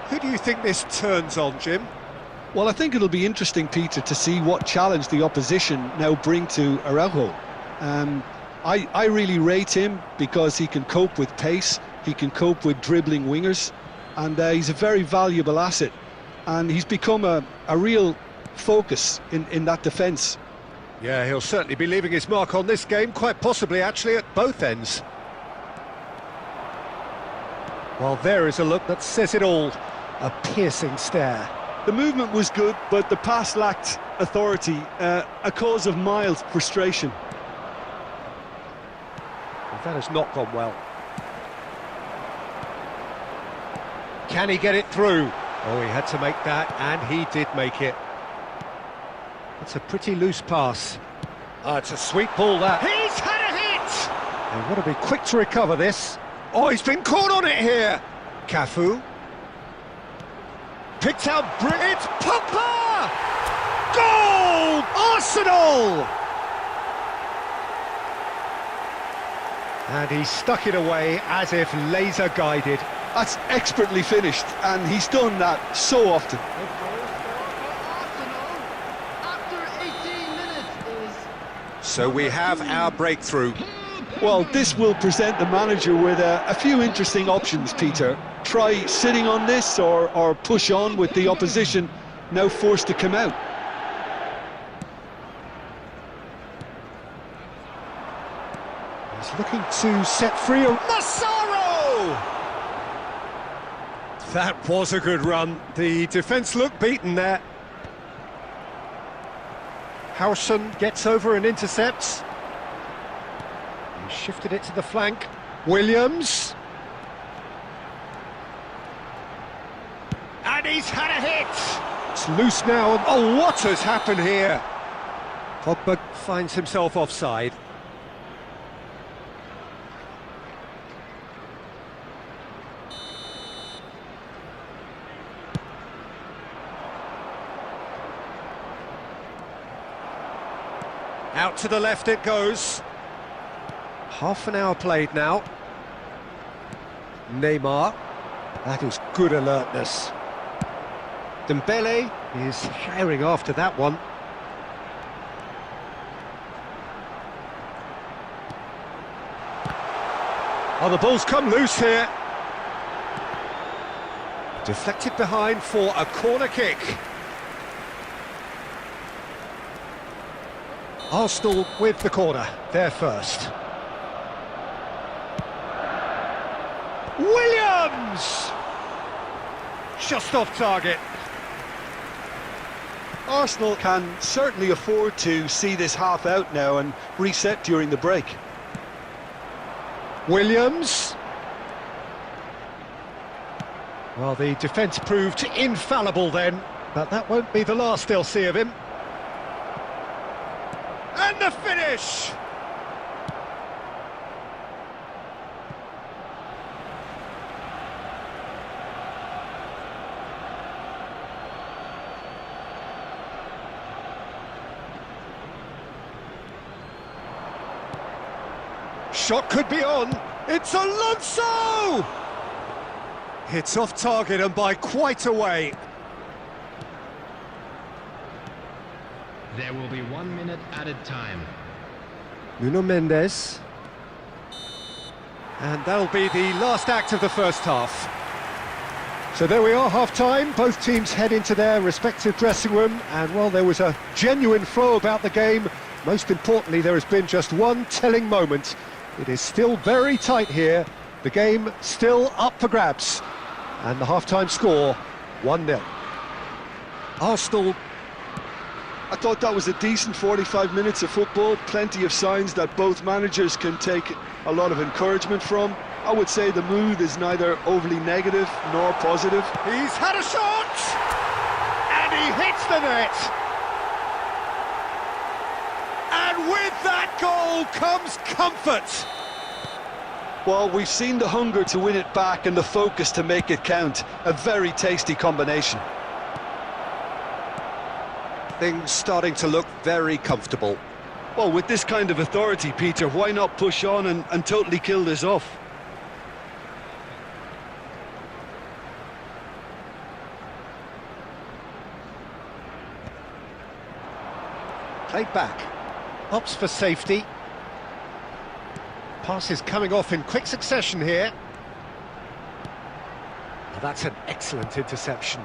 Who do you think this turns on, Jim?
Well, I think it'll be interesting, Peter, to see what challenge the opposition now bring to Araujo. I really rate him because he can cope with pace, he can cope with dribbling wingers, and he's a very valuable asset. And he's become a real focus in that defence.
Yeah, he'll certainly be leaving his mark on this game, quite possibly actually at both ends. Well, there is a look that says it all, a piercing stare.
The movement was good, but the pass lacked authority, a cause of mild frustration.
Well, that has not gone well. Can he get it through? Oh, he had to make that, and he did make it. It's a pretty loose pass. Oh, it's a sweet ball, that. He's had a hit! They've got to be quick to recover this. Oh, he's been caught on it here. Cafu. Picked out, it's Pogba! Goal! Arsenal! And he stuck it away as if laser guided.
That's expertly finished, and he's done that so often.
So we have our breakthrough.
Well, this will present the manager with a few interesting options, Peter. Try sitting on this or push on with the opposition now forced to come out.
He's looking to set free a Massaro! That was a good run. The defence looked beaten there. Howson gets over and intercepts. He shifted it to the flank. Williams. And he's had a hit! It's loose now. Oh, what has happened here? Pogba finds himself offside. Out to the left it goes. Half an hour played now. Neymar. That is good alertness. Dembele is herring after that one. Oh, the ball's come loose here. Deflected behind for a corner kick. Arsenal with the corner, they're first. Williams! Just off target.
Arsenal can certainly afford to see this half out now and reset during the break.
Williams. Well, the defence proved infallible then, but that won't be the last they'll see of him. And the finish! Shot could be on. It's Alonso! It's off target and by quite a way.
There will be 1 minute added time.
Nuno Mendes. And that'll be the last act of the first half. So there we are, half-time. Both teams head into their respective dressing room. And while there was a genuine flow about the game, most importantly, there has been just one telling moment. It is still very tight here. The game still up for grabs. And the half-time score, 1-0. Arsenal.
I thought that was a decent 45 minutes of football. Plenty of signs that both managers can take a lot of encouragement from. I would say the mood is neither overly negative nor positive.
He's had a shot! And he hits the net! And with that goal comes comfort!
Well, we've seen the hunger to win it back and the focus to make it count. A very tasty combination.
Things starting to look very comfortable.
Well, with this kind of authority, Peter, why not push on and totally kill this off?
Played back. Opts for safety. Passes coming off in quick succession here. Well, that's an excellent interception.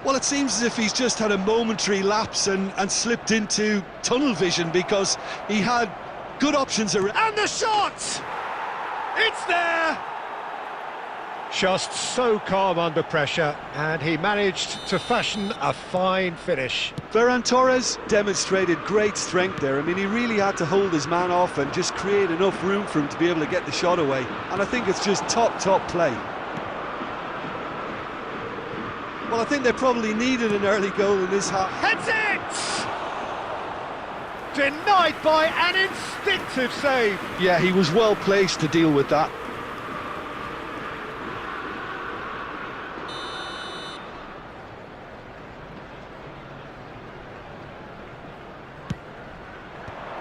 Well, it seems as if he's just had a momentary lapse and slipped into tunnel vision because he had good options around.
And the shot! It's there! Just so calm under pressure, and he managed to fashion a fine finish.
Ferran Torres demonstrated great strength there. I mean, he really had to hold his man off and just create enough room for him to be able to get the shot away. And I think it's just top play. Well, I think they probably needed an early goal in this half.
Heads it! Denied by an instinctive save.
Yeah, he was well placed to deal with that.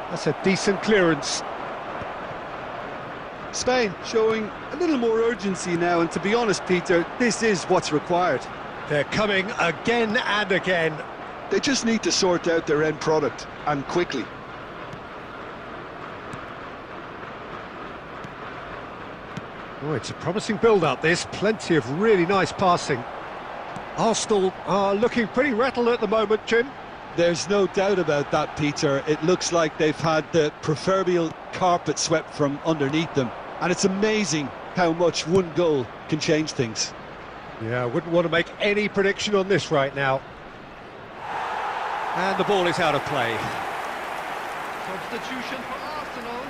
That's a decent clearance.
Spain showing a little more urgency now, and to be honest, Peter, this is what's required.
They're coming again and again.
They just need to sort out their end product, and quickly.
Oh, it's a promising build-up, this. Plenty of really nice passing. Arsenal are looking pretty rattled at the moment, Jim.
There's no doubt about that, Peter. It looks like they've had the proverbial carpet swept from underneath them. And it's amazing how much one goal can change things.
Yeah, I wouldn't want to make any prediction on this right now. And the ball is out of play.
Substitution for Arsenal.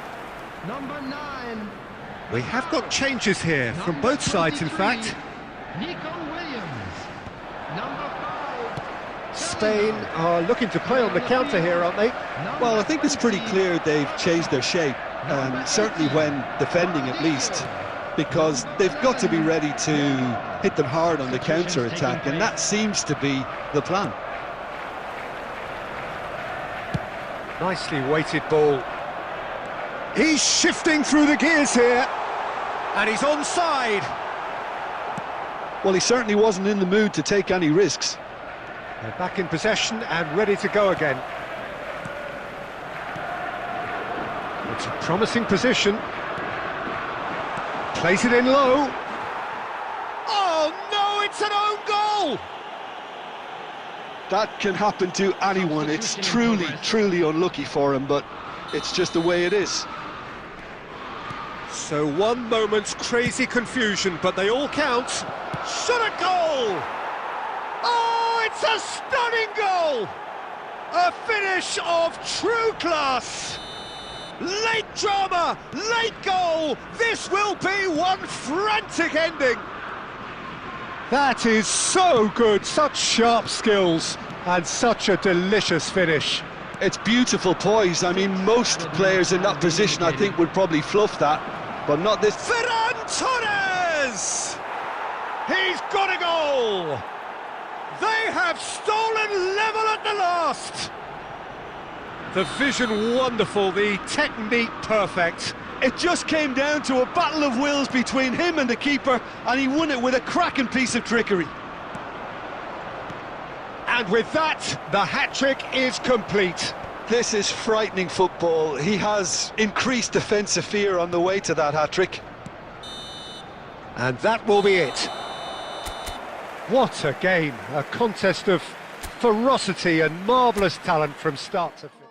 Number 9.
We have got changes here from both sides, in fact.
Nico Williams. Number 5.
Spain are looking to play on the counter here, aren't they?
Well, I think it's pretty clear they've changed their shape, certainly when defending at least, because they've got to be ready to hit them hard on the counter-attack, and that seems to be the plan.
Nicely weighted ball. He's shifting through the gears here, and he's onside.
Well, he certainly wasn't in the mood to take any risks.
They're back in possession and ready to go again. It's a promising position. Plays it in low. Oh no, it's an own goal!
That can happen to anyone. It's truly, truly unlucky for him, but it's just the way it is.
So one moment's crazy confusion, but they all count. Shot a goal! Oh, it's a stunning goal! A finish of true class! Late drama, late goal! This will be one frantic ending! That is so good, such sharp skills, and such a delicious finish.
It's beautiful poise. I mean, most players in that position, I think, would probably fluff that, but not this.
Ferran Torres! He's got a goal! They have stolen level at the last! The vision wonderful, the technique perfect.
It just came down to a battle of wills between him and the keeper, and he won it with a cracking piece of trickery.
And with that, the hat-trick is complete.
This is frightening football. He has increased defensive fear on the way to that hat-trick.
And that will be it. What a game, a contest of ferocity and marvellous talent from start to finish.